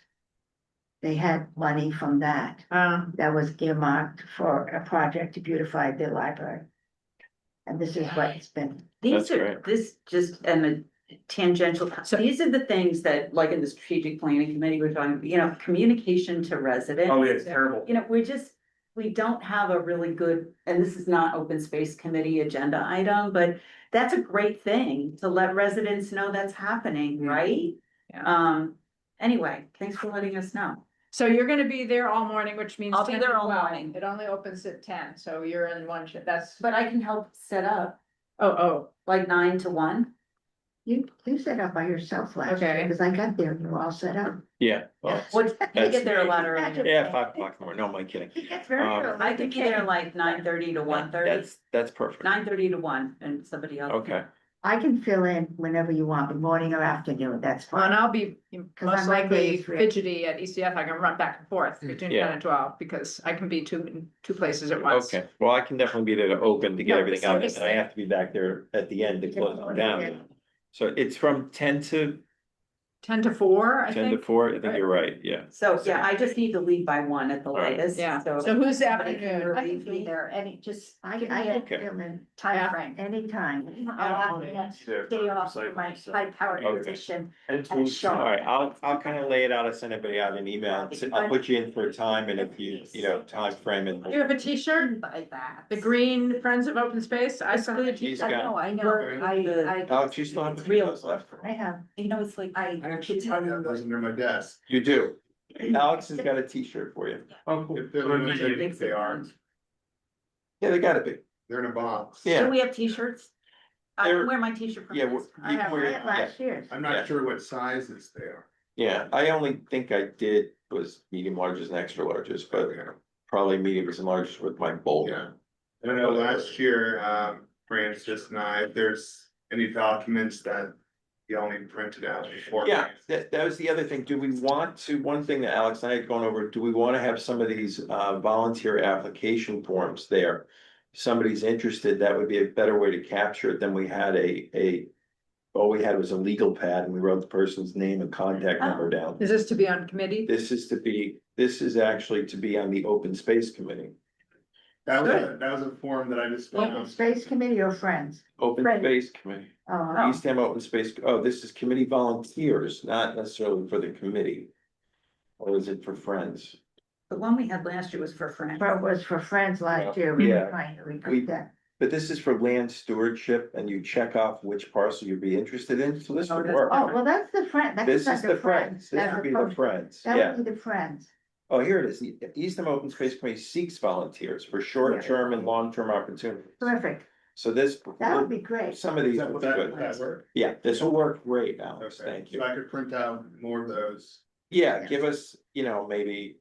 They had money from that. That was earmarked for a project to beautify the library. And this is what it's been. These That's are, great. this just, and tangential, so these are the things that, like in the strategic planning committee, we're talking, you know, communication to residents. Oh, yeah, it's terrible. You know, we don't have a really good, and this is not open space committee agenda item, but that's a great thing to let residents know that's happening, right? Yeah. Anyway, thanks for letting us know. So you're gonna be there all morning, which means. I'll be 10 there to all 12. morning. It only opens at 10, so you're in one shift, that's, But I can help set up oh, like 9 to 1. You set up by yourself last Okay. year, because I got there and you were all set up. Yeah, well, What, I That's- get there a lot earlier. yeah, 5 o'clock more, no, I'm kidding. It gets very early. I can be there like 9:30 to 1:30, That's perfect. 9:30 to 1, and somebody else. Okay, I can fill in whenever you want, but morning or afternoon, that's well, and fine. I'll be most I'm likely Mondays, Rick. fidgety at ECF, I can run back and forth between Yeah. 10 and 12, because I can be two places at once. okay, well, I can definitely be there to open to get No, everything out, and I seriously. have to be back there at the end to close it down. So it's from 10 to 10 to 4, I 10 to think. 4, I think you're right, yeah. So, yeah, I just need to leave by 1 at the Alright. latest. Yeah, So so who's the somebody can afternoon? relieve me. there, any, just, I Give me can Okay. fill in Yeah. timeframe, anytime. Yeah, Day off site from my visit. high-powered Okay. position. And And tools. Sean. All right, I'll kind of lay it out, I'll send everybody out an email, I'll put you in for a time, and if you know, time frame and. You have a T-shirt, By that. the green Friends of Open Space, I saw the He's T-shirt. got, I know, The- Alex, you still have the Real- videos left? I have, You know, it's like, I actually have those under my desk. You do. Alex has got a T-shirt for you. Oh, cool. If they're the ones I think they are, Yeah, they gotta be. they're in a box. Yeah. do we have T-shirts? I They're- can wear my T-shirt. from Yeah, this. I have- we're- I had last year's. I'm Yeah. not sure what sizes they are. yeah, I only think I did was medium larges and extra larges, but probably mediums and larges with my bold. Yeah. I know last year, Francis and I, if there's any documents that y'all need printed out before. Yeah, that was the other thing. Do we want to, one thing that Alex and I had gone over, do we want to have some of these volunteer application forms there? If somebody's interested, that would be a better way to capture it than we had all we had was a legal pad and we wrote the person's name and contact number down. Is this to be on committee? This is actually to be on the open space committee. That was a form that I just Open found. Space Committee or Friends? Open Right. Space Committee, Oh, Eastham Open Space, oh, this is committee volunteers, not necessarily for the committee. Or is it for friends? The one we had last year was for friends. but it was for Friends last year, we Yeah. were trying to recruit that. But this is for land stewardship and you check off which parcel you'd be interested in, so this would work. Oh, well, that's the Friend, This that's is under the Friends, this As would be the opposed- Friends, That yeah. would be the Friends. Oh, here it is, the Eastham Open Space Committee seeks volunteers for short-term and long-term opportunities. Terrific, So this, that would be great. some of these That would would be good. that work? Yeah, this will work great, Alex, Okay, thank you. so I could print out more of those. Yeah, give us, maybe,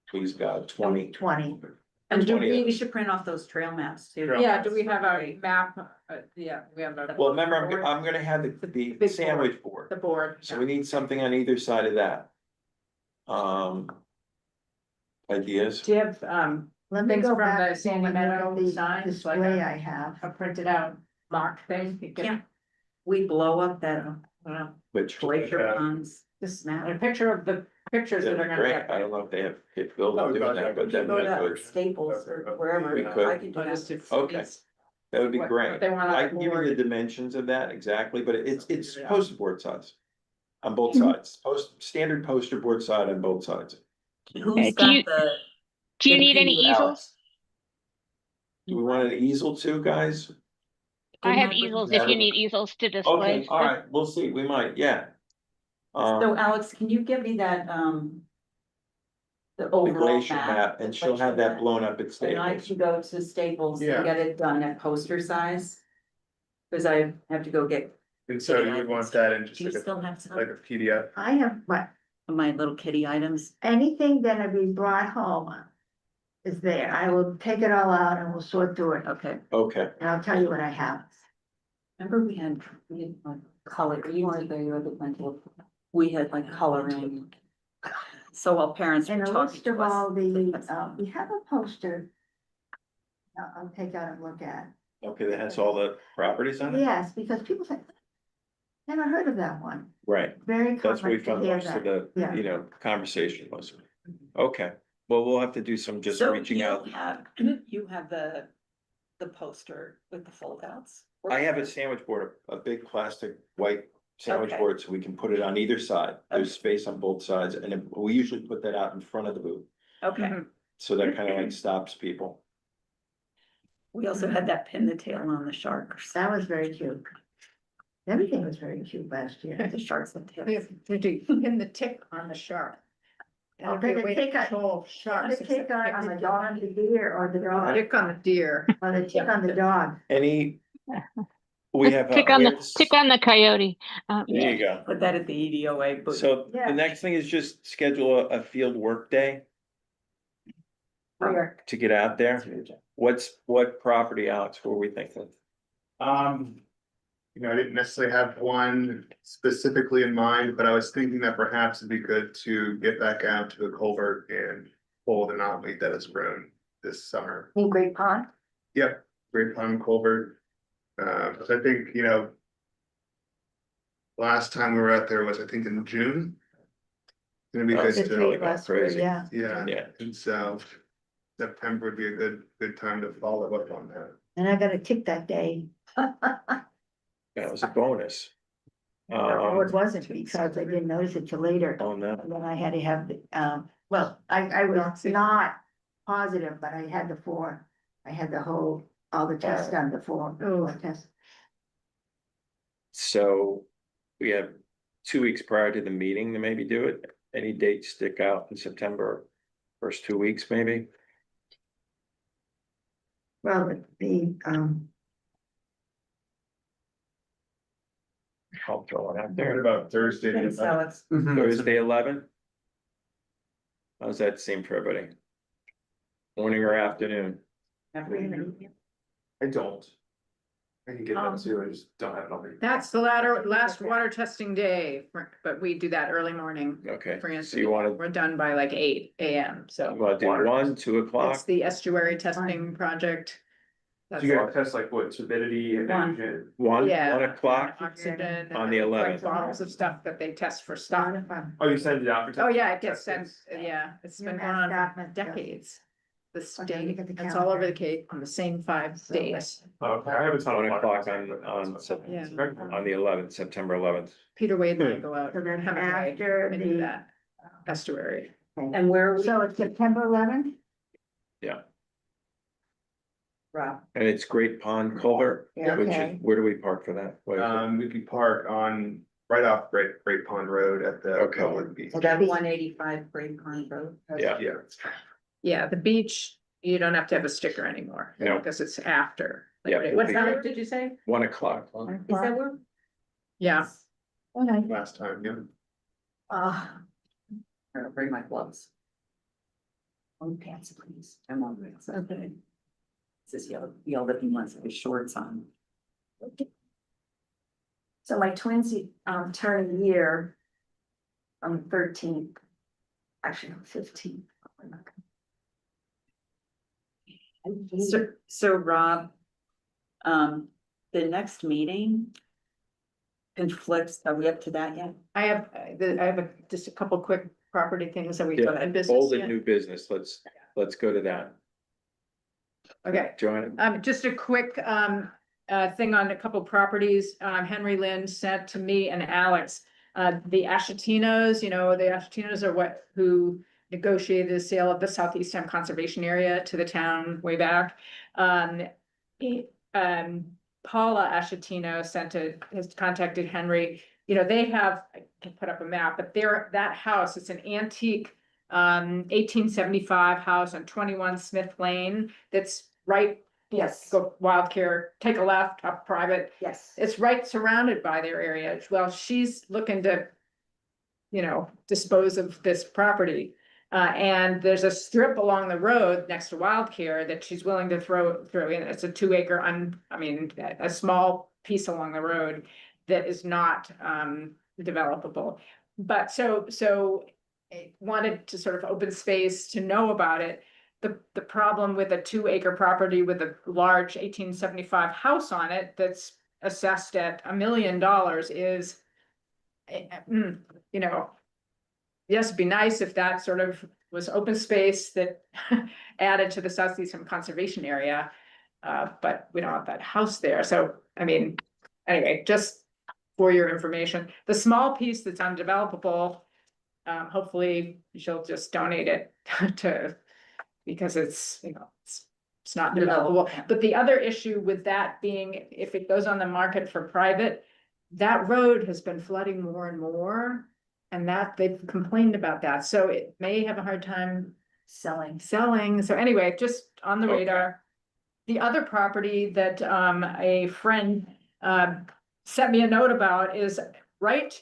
please God, 20. 20. And do 20 of we those. should print off those trail maps too. Yeah, do we have a map? Yeah, we have a. Well, remember, I'm gonna have the Big board. sandwich board, The board. so we need something on either side of that. Ideas? Do you have, Let me Things go from back the to Sandy one of Meadow the signs, like display a- I have. a printed out mark thing? You Yeah. can, We blow up that Which, glacier ponds. just map. a picture of the pictures that are gonna great, get. I don't know if they have capability of doing that, but You then go that to would, Staples or wherever, We could. I can do Oh, just that. if Okay. it's- that would be what great. they want on I the can give you the board. dimensions of that exactly, but it's Yeah. poster board size. On both sides, standard poster board side on both sides. Who's do you- got the? Do you the need any PDF? easels? Do we want an easel too, guys? I have Didn't easels bring- if you need easels to display. Okay, all right, we'll see, we might, yeah. So Alex, can you give me that, the The overall glacier map? map, and she'll have that blown up at And I Staples. can go to Staples Yeah. and get it done at poster size. Cause I have to go get, And so you would want that in just do you like still have some like a PDF. I have, but of my little kitty items? anything that I be brought home is there. I will take it all out and we'll sort through it. Okay, Okay, And I'll tell you what I have. remember we had like color, you weren't there, you were the principal. We had like coloring. So while parents were And a talking list to of all us. the, we have a poster. I'll take out and look at. okay, that has all the properties on it? Yes, because people say, never heard of that one. Right, Very that's where we common to found hear most of that. the, Yeah. conversation was. Okay, well, we'll have to do some just So reaching you out. have, you have the poster with the fold outs. I have a sandwich board, a big plastic white sandwich Okay. board, so we can put it on either side. There's space on both sides, and then we usually put that out in front of the booth. Okay, So that kind of like stops people. we also had that pin the tail on the sharks. That was very cute. Everything was very cute last year. The sharks and tails. We have to pin the tick on the shark. That'll be a pin the way to tick on- control The sharks. tick on the dog, the deer, or the dog, Tick on the deer. or the tick on the dog. Any? We have. Tick on the coyote. There you go. Put that at the EDOA booth. So Yeah. the next thing is just schedule a field work day Where? to get out there. What property, Alex, were we thinking? You know, I didn't necessarily have one specifically in mind, but I was thinking that perhaps it'd be good to get back out to the culvert and pull the knotweed that has grown this summer. In Great Pond? Yep, Great Pond Culvert. So I think, you know. Last time we were out there was, I think, in June. Gonna be Oh, good The it's to, three of us were, crazy. yeah. yeah, Yeah. and so. September would be a good time to follow up on that. And I got a tick that day. That was a bonus. No, it wasn't because I didn't notice it till later. Oh, no. And then I had to have, well, I was not positive, but I had I had all the tests done before. Tests. So we have 2 weeks prior to the meeting to maybe do it. Any dates stick out in September? First 2 weeks, maybe? Well, I'll throw it out What there. about Thursday? Thanks, Alex. Thursday, 11? How's that seem for everybody? Morning or afternoon? I don't. I can get that too, I just don't have it on me. That's the last water testing day, but we do that early morning. Okay, For so instance, you wanna, we're done by like 8 AM, so do 1, 2 it's o'clock? the estuary testing project. So you gotta test like what, turbidity and One. nitrogen? 1 Yeah. o'clock Oxygen. on the and 11th. Bottles of stuff that they test for stuff. Oh, you send it out for? Oh, yeah, it gets testing? sent, yeah, it's You been have going on that for much, decades. The Okay, state, look at the it's all over calendar. the Cape on the same 5 days. Okay, I have a ton of. 1 o'clock water. on the 11th, September 11th. Peter Wade and I go out. So then have a day after and do the- that estuary. And where are we, So it's September 11th? Rob? And it's Great Pond Culvert, which Okay. is, where do we park for that? What is it? We could park right off Great Pond Road at the Okay. public beach. So that'd be 185 Great Pond Road. Yeah. Yeah. Yeah, the beach, you don't have to have a sticker anymore. No. Because it's after. Yeah. What time did you say? 1 o'clock. Is that where? Yeah. Okay. Last time, yeah. I'll bring my gloves. On pants, please. I'm on pants. Okay. This yelled at me once with his shorts on. So my twins, turn a year on the 13th. Actually, on 15th. So Rob, the next meeting conflicts, are we up to that yet? I have, just a couple quick property things that we Yeah, got in business. Old and yet. new business, let's go to that. Okay. Joanna? Just a quick, thing on a couple properties, Henry Lynn sent to me and Alex. The Ashatinos, the Ashatinos are who negotiated the sale of the Southeastern Conservation Area to the town way back. Paula Ashatino has contacted Henry, they have, I can put up a map, but that house, it's an antique 1875 house on 21 Smith Lane, that's right. Yes. Go Wildcare, take a left, up private. Yes. It's right surrounded by their area. Well, she's looking to, dispose of this property. And there's a strip along the road next to Wildcare that she's willing to throw in. It's a 2 acre, a small piece along the road that is not developable. But so I wanted to sort of open space to know about it. The problem with a 2 acre property with a large 1875 house on it that's assessed at $1 million is, yes, it'd be nice if that sort of was open space that added to the Southeastern Conservation Area. But we don't want that house there. So, anyway, just for your information. The small piece that's undevelopable, hopefully she'll just donate it to, because it's, you know, it's not developable. But the other issue with that being, if it goes on the market for private, that road has been flooding more and more. And that they've complained about that, so it may have a hard time Selling. so anyway, just on the Okay. radar. The other property that a friend sent me a note about is right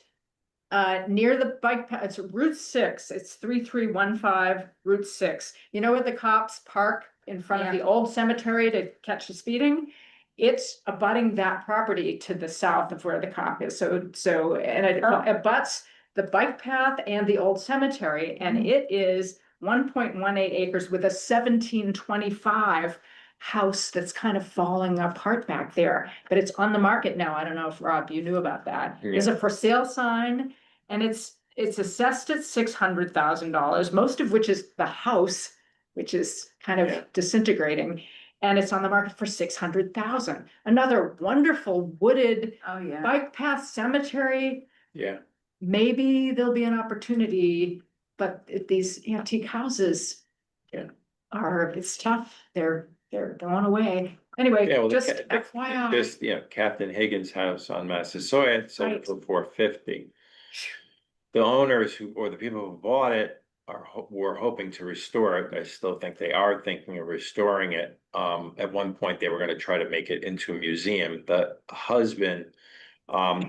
near the bike path, it's Route 6, it's 3315 Route 6. You know where the cops park in front of the old cemetery to catch the speeding? It's abutting that property to the south of where the cop is, so and it abuts the bike path and the old cemetery, and it is 1.18 acres with a 1725 house that's kind of falling apart back there, but it's on the market now. I don't know if Rob, you knew about that. There's a for sale sign, and it's assessed at $600,000, most of which is the house, which is kind of disintegrating, and it's on the market for 600,000. Another wonderful wooded Oh, yeah. bike path cemetery. Yeah. Maybe there'll be an opportunity, but these antique houses it's tough. They're going away. Anyway, Yeah, well, just FYI. Just, Captain Higgins' house on Massasoit sold Right. for $450. The owners or the people who bought it were hoping to restore it. I still think they are thinking of restoring it. At one point, they were gonna try to make it into a museum. The husband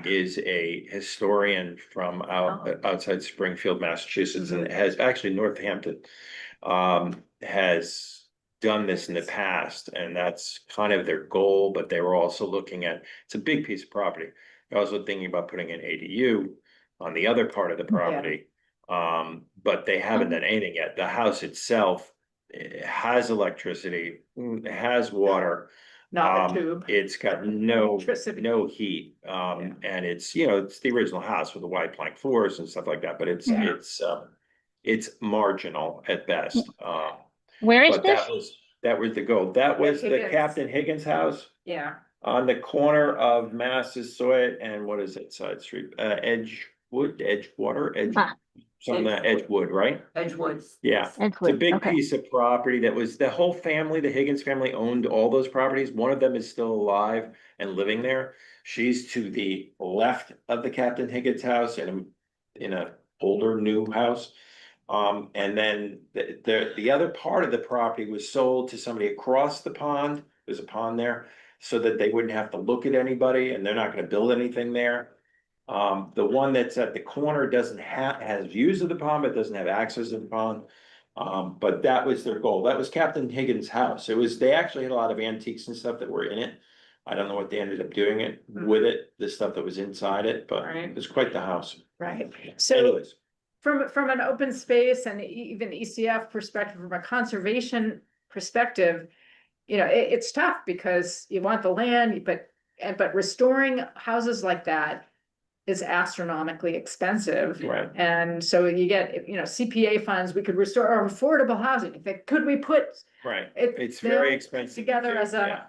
is a historian from outside Springfield, Massachusetts, and has actually Northampton, has done this in the past, and that's kind of their goal, but they were also looking at, it's a big piece of property. They're also thinking about putting an ADU on the other part of the property. But they haven't done anything yet. The house itself has electricity, has water. Not the tube. It's got no Electricity. heat, and it's it's the original house with the wide plank floors and stuff like that, but it's marginal at best. Where is But this? that was the goal. That was the Higgins. Captain Higgins house Yeah, on the corner of Massasoit and what is it, side street, Edgewater, something like Edgewood, right? Edgewoods. Yeah. It's a Edgewood, big okay. piece of property that was, the whole family, the Higgins family owned all those properties. One of them is still alive and living there. She's to the left of the Captain Higgins house in a older new house. And then the other part of the property was sold to somebody across the pond. There's a pond there, so that they wouldn't have to look at anybody, and they're not gonna build anything there. The one that's at the corner has views of the pond, but doesn't have access to the pond. But that was their goal. That was Captain Higgins' house. They actually had a lot of antiques and stuff that were in it. I don't know what they ended up doing with it, the stuff that was inside it, but Right. it was quite the house. right. So Anyways, from an open space and even ECF perspective, from a conservation perspective, it's tough because you want the land, but restoring houses like that is astronomically expensive. right, And so you get, CPA funds, we could restore or affordable housing. You think, could we put right. it? It's they'll very put expensive. Together to as do, yeah.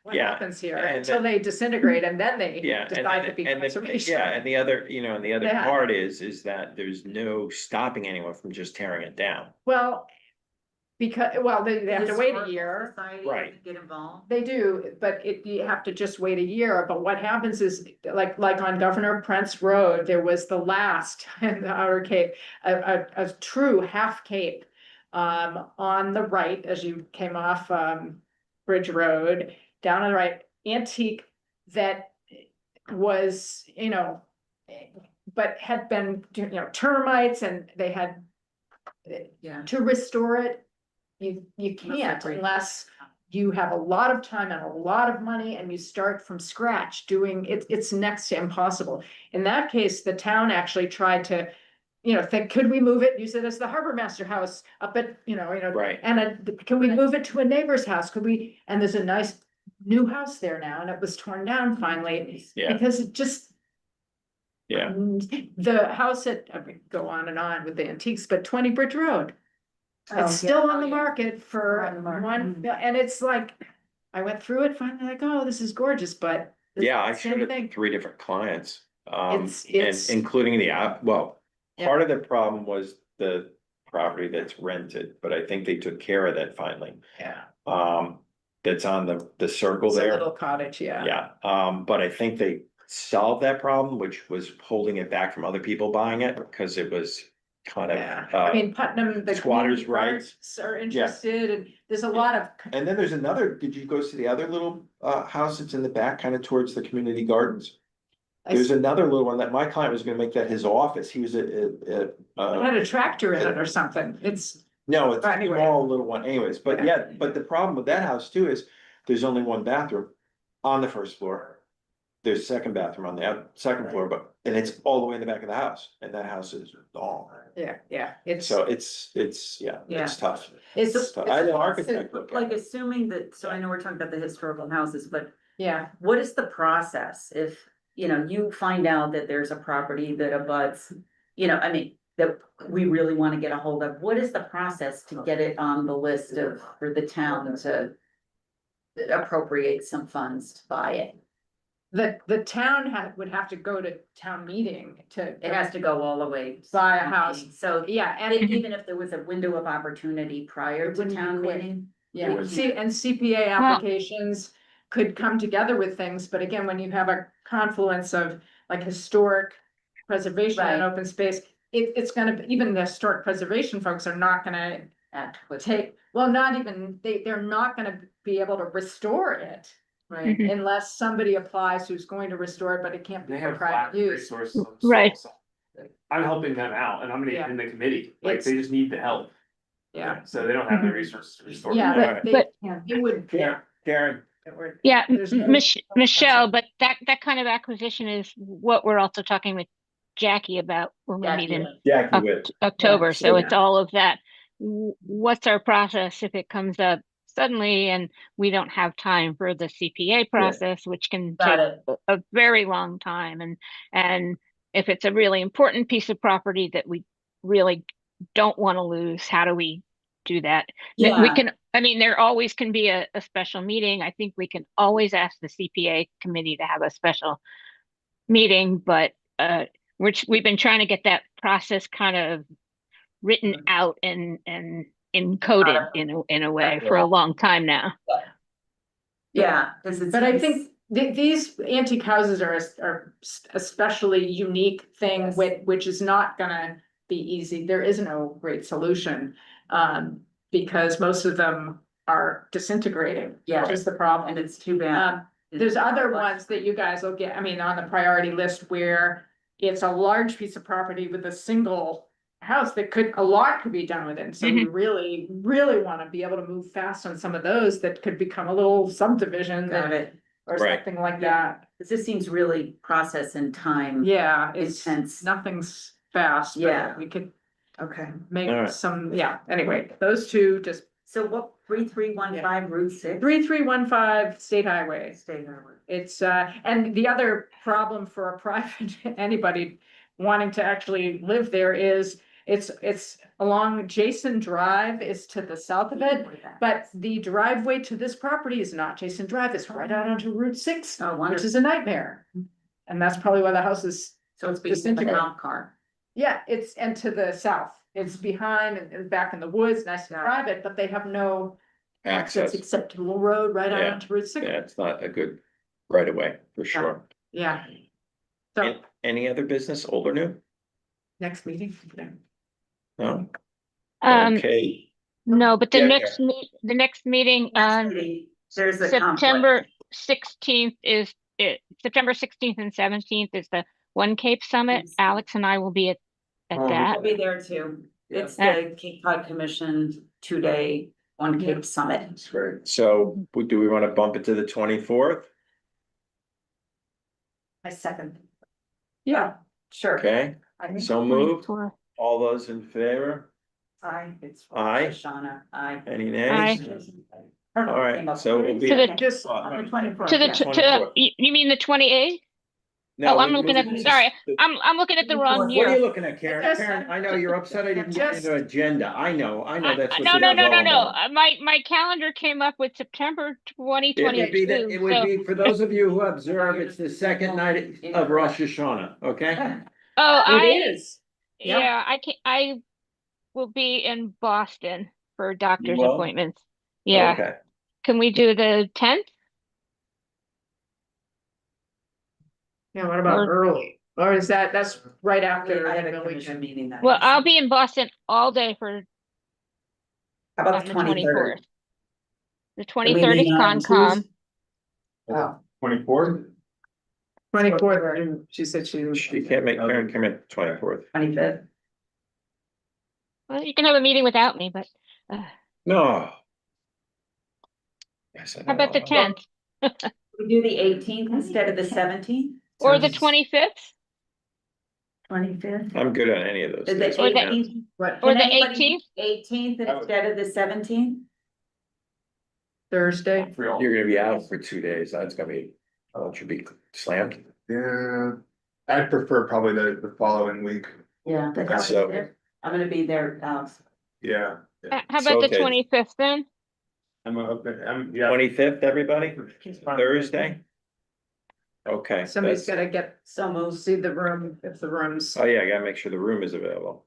what Yeah, happens here and until they disintegrate and then they Yeah, decide to be and conservation. yeah, and the other, Yeah. part is that there's no stopping anyone from just tearing it down. Well, they have to wait a year. Right. Get involved. They do, but you have to just wait a year, but what happens is, like on Governor Prentz Road, there was the last in the Outer Cape, a true half cape. On the right, as you came off, Bridge Road, down on the right, antique that was, but had been, termites, and they had Yeah. to restore it. You can't unless you have a lot of time and a lot of money and you start from scratch doing it. It's next to impossible. In that case, the town actually tried to, think, could we move it? Use it as the harbor master house up at, Right. and can we move it to a neighbor's house? Could we? And there's a nice new house there now, and it was torn down finally. Yeah. Because it just. Yeah. The house I mean, go on and on with the antiques, but 20 Bridge Road. Oh, It's still yeah. on the market for On the market. one, and it's like, I went through it finally, like, oh, this is gorgeous, but Yeah, I Same showed it thing. to 3 different clients, It's- and including the app, well, Yeah. part of the problem was the property that's rented, but I think they took care of that finally. Yeah, That's on the circle it's a there. little cottage, yeah. Yeah, but I think they solved that problem, which was holding it back from other people buying it, because it was kind of, Yeah, I mean, Putnam, the squatters' community rights. gardens are interested, and there's a lot of, and then there's another, did you go see the other little house that's in the back, kind of towards the community gardens? There's another little one that my client was gonna make that his office, he was it had a tractor in it or something, it's, no, it's a Anyway. small little one anyways, but yeah, but the problem with that house too is there's only 1 bathroom on the 1st floor. There's a 2nd bathroom on the 2nd floor, and it's all the way in the back of the house, and that house is long. yeah, it's. So it's, yeah, it's tough. It's, tough. I know So, architect. look at like, it. assuming that, so I know we're talking about the historical houses, but yeah, what is the process if, you know, you find out that there's a property that abuts, you know, I mean, that we really want to get a hold of, what is the process to get it on the list of, for the town to appropriate some funds to buy it? the town would have to go to town meeting to. It has to go all the way. to Buy a town house. meeting. So Yeah, and even if there was a window of opportunity prior It to wouldn't be town quick. meeting. yeah, we see, and CPA applications could come together with things, but again, when you have a confluence of like historic preservation and Right. open space, it's gonna, even the historic preservation folks are not gonna Act with, well, not even, they're not gonna be able to restore it right, Mhm. unless somebody applies who's going to restore it, but it can't be They for have private flat use. resources. Right. I'm helping them out and I'm Yeah. in the committee, like, It's- they just need the help. Yeah, So they don't have the Mhm. resources to restore. yeah, Alright. but it would. Karen, Yeah, There's no- Michelle, but that kind of acquisition is what we're also talking with Jackie about when we meet in Jackie with, October, so Yeah. it's all of that. What's our process if it comes up suddenly and we don't have time for the CPA process, which can got take it, a very long time, and if it's a really important piece of property that we really don't want to lose, how do we do that? We yeah, can, I mean, there always can be a special meeting. I think we can always ask the CPA committee to have a special meeting, but we've been trying to get that process kind of written out and encoded in a way for a long time now. yeah, cause it's. But I think these antique houses are especially unique thing Yes. which is not gonna be easy. There is no great solution. Because most of them are disintegrating, Yeah. which is the problem. And it's too bad. There's other ones that you guys will get, I mean, on the priority list where it's a large piece of property with a single house that a lot could be done with it. So we really, really wanna be able to move fast on some of those that could become a little subdivision Got it, or Right. something like Yeah. that. cause this seems really process and time. Yeah, it's, Intense. nothing's fast, Yeah. but we could Okay, make All right. some, yeah, anyway, those two, just so what, 3315 Route 6? 3315 State Highway. Stay there. It's, and the other problem for a private, anybody wanting to actually live there is, it's along Jason Drive is to the south of it. But the driveway to this property is not Jason Drive, it's right out onto Route 6, Oh, which wonderful, is a nightmare. And that's probably why the house is, so it's being the disintegrate. comp car. yeah, it's, and to the south, it's behind and back in the woods, nice and private, but they have no access access, except to a little road right out Yeah. onto Route 6. yeah, it's not a good right away, for sure. Yeah. So, Any other business, old or new? next meeting. Yeah. No? Um, Okay, no, but the Yeah, next meeting on There's a conflict. September 16th is September 16th and 17th is the One Cape Summit. Yes. Alex and I will be at that. I'll be there too. Yeah. It's the Cape Cod Commission 2-day One Cape Summit. that's great. So do we want to bump it to the 24th? I second. Yeah. Sure. Okay, so moved. All those in favor? It's Aye. Shauna, aye. Any Aye. nays? All right, so we'll be. To the- On the 24th. To the, yeah. to, you mean the 28th? Oh, I'm looking at, sorry, I'm looking at the wrong What are you year. looking at, Karen? Just- Karen, I know you're upset I didn't get Just- into agenda. I know that's what No, this no, is no, all no, no. about. My calendar came up with September twenty It would be that, it twenty-two, would so, be, for those of you who observe, it's the second night of Rosh Hashanah, okay? oh, It is. Yeah. yeah, I will be in Boston for doctor's will? appointments. Yeah, Okay. can we do the 10th? Yeah, what about Or- early? Or is that's right after I have a the commission weekend? meeting that. Well, night. I'll be in Boston all day for How about on the the 23rd? 24th. The 23rd is Concom. Oh, 24th? 24th, she said she. She can't make Karen come in 24th. 25th. Well, you can have a meeting without me, but No. Yes, I how about the know. 10th We do the 18th instead of the 17th? or the 25th 25th. I'm good on any of those. Is days. the Or the 18th? What, or Can the anybody 18th? 18th instead of the 17th? Thursday? You're gonna be out for 2 days. That's gonna be, I want you to be slammed. Yeah, I'd prefer probably the following week. Yeah. So- I'm gonna be there, Alex. Yeah. How about the Okay. 25th then? I'm open, yeah. 25th, everybody? Thursday? Okay. Somebody's that's- gotta get, So moved. see the room, if the room's. Oh, yeah, I gotta make sure the room is available.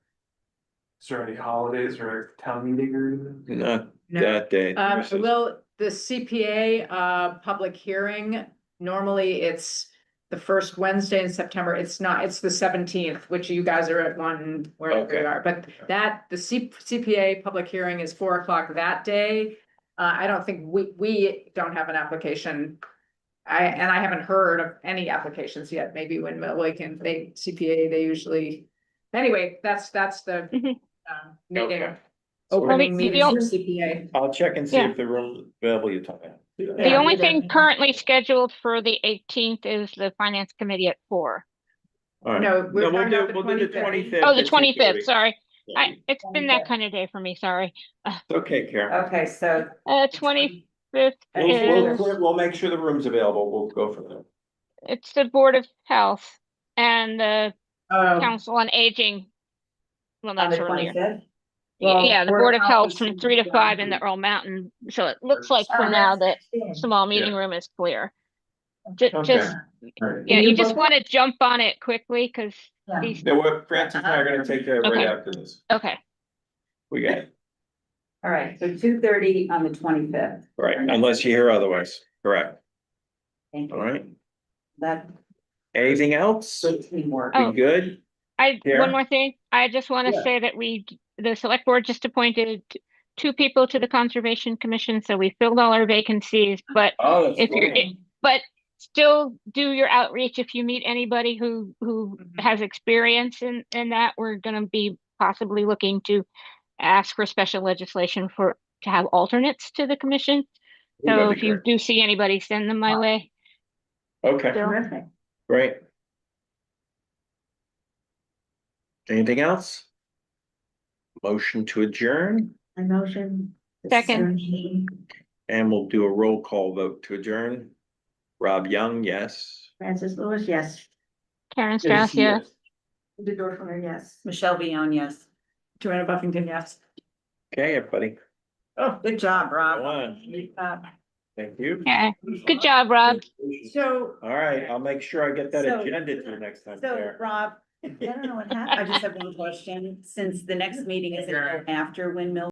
Is there any holidays or town meeting or anything? Not No. that day. Will the CPA, public hearing, normally it's the first Wednesday in September, it's not, it's the 17th, which you guys are at one, wherever Okay. you are, but the CPA public hearing is 4 o'clock that day. I don't think, we don't have an application. I haven't heard of any applications yet, maybe Windmill, CPA, they usually, anyway, that's the, Mhm. meeting. Okay. Opening The meeting only- for CPA. I'll check and see Yeah. if the room is available, you tell me. The only thing currently scheduled for the 18th is the finance committee at 4. All right. No, we're talking about the We'll do the 25th. 25th. Oh, the at 25th, 2:30. sorry. Yeah. It's been that kind of day for me, sorry. It's okay, Karen. Okay, so. 25th We'll, is, we'll make sure the room's available. We'll go from there. it's the Board of Health and the Oh, Council on Aging. Well, On the that's earlier. 25th? Well, Yeah, the Board Board of of Health Health is from 3 to 5 in the Earl Mountain, so it looks like for now that small meeting room is clear. Just, Alright. yeah, Can you you just book want to jump on it quickly, because Yeah. these, No, what Francis and I are gonna take care of right Okay. after this. okay. We got it. All right, so 2:30 on the 25th. Right, unless you hear otherwise. Correct. Thank All you. right. That Anything else? good teamwork. Oh. We good? One Karen? more thing, I just want to Yeah. say that the select board just appointed 2 people to the Conservation Commission, so we filled all our vacancies, but Oh, that's if you're, great. but still do your outreach if you meet anybody who Mhm. has experience in that. We're gonna be possibly looking to ask for special legislation to have alternates to the commission. So That'd be if you great. do see anybody, send them my way. Okay, Bill? Terrific. great. Anything else? Motion to adjourn, I motion. Second. and we'll do a roll call vote to adjourn. Rob Young, yes. Francis Lewis, yes. Karen Strauss, yes. The Dorfman, yes. Michelle Vion, yes. Joanna Buffington, yes. Okay, everybody. Oh, good job, Go Rob. on. Thank you. Yeah, good job, Rob. So, All right, I'll make sure I get that So- agenda to you next time, So, Karen. Rob, I don't know what I happened. just have one question. Since the next meeting is after Windmill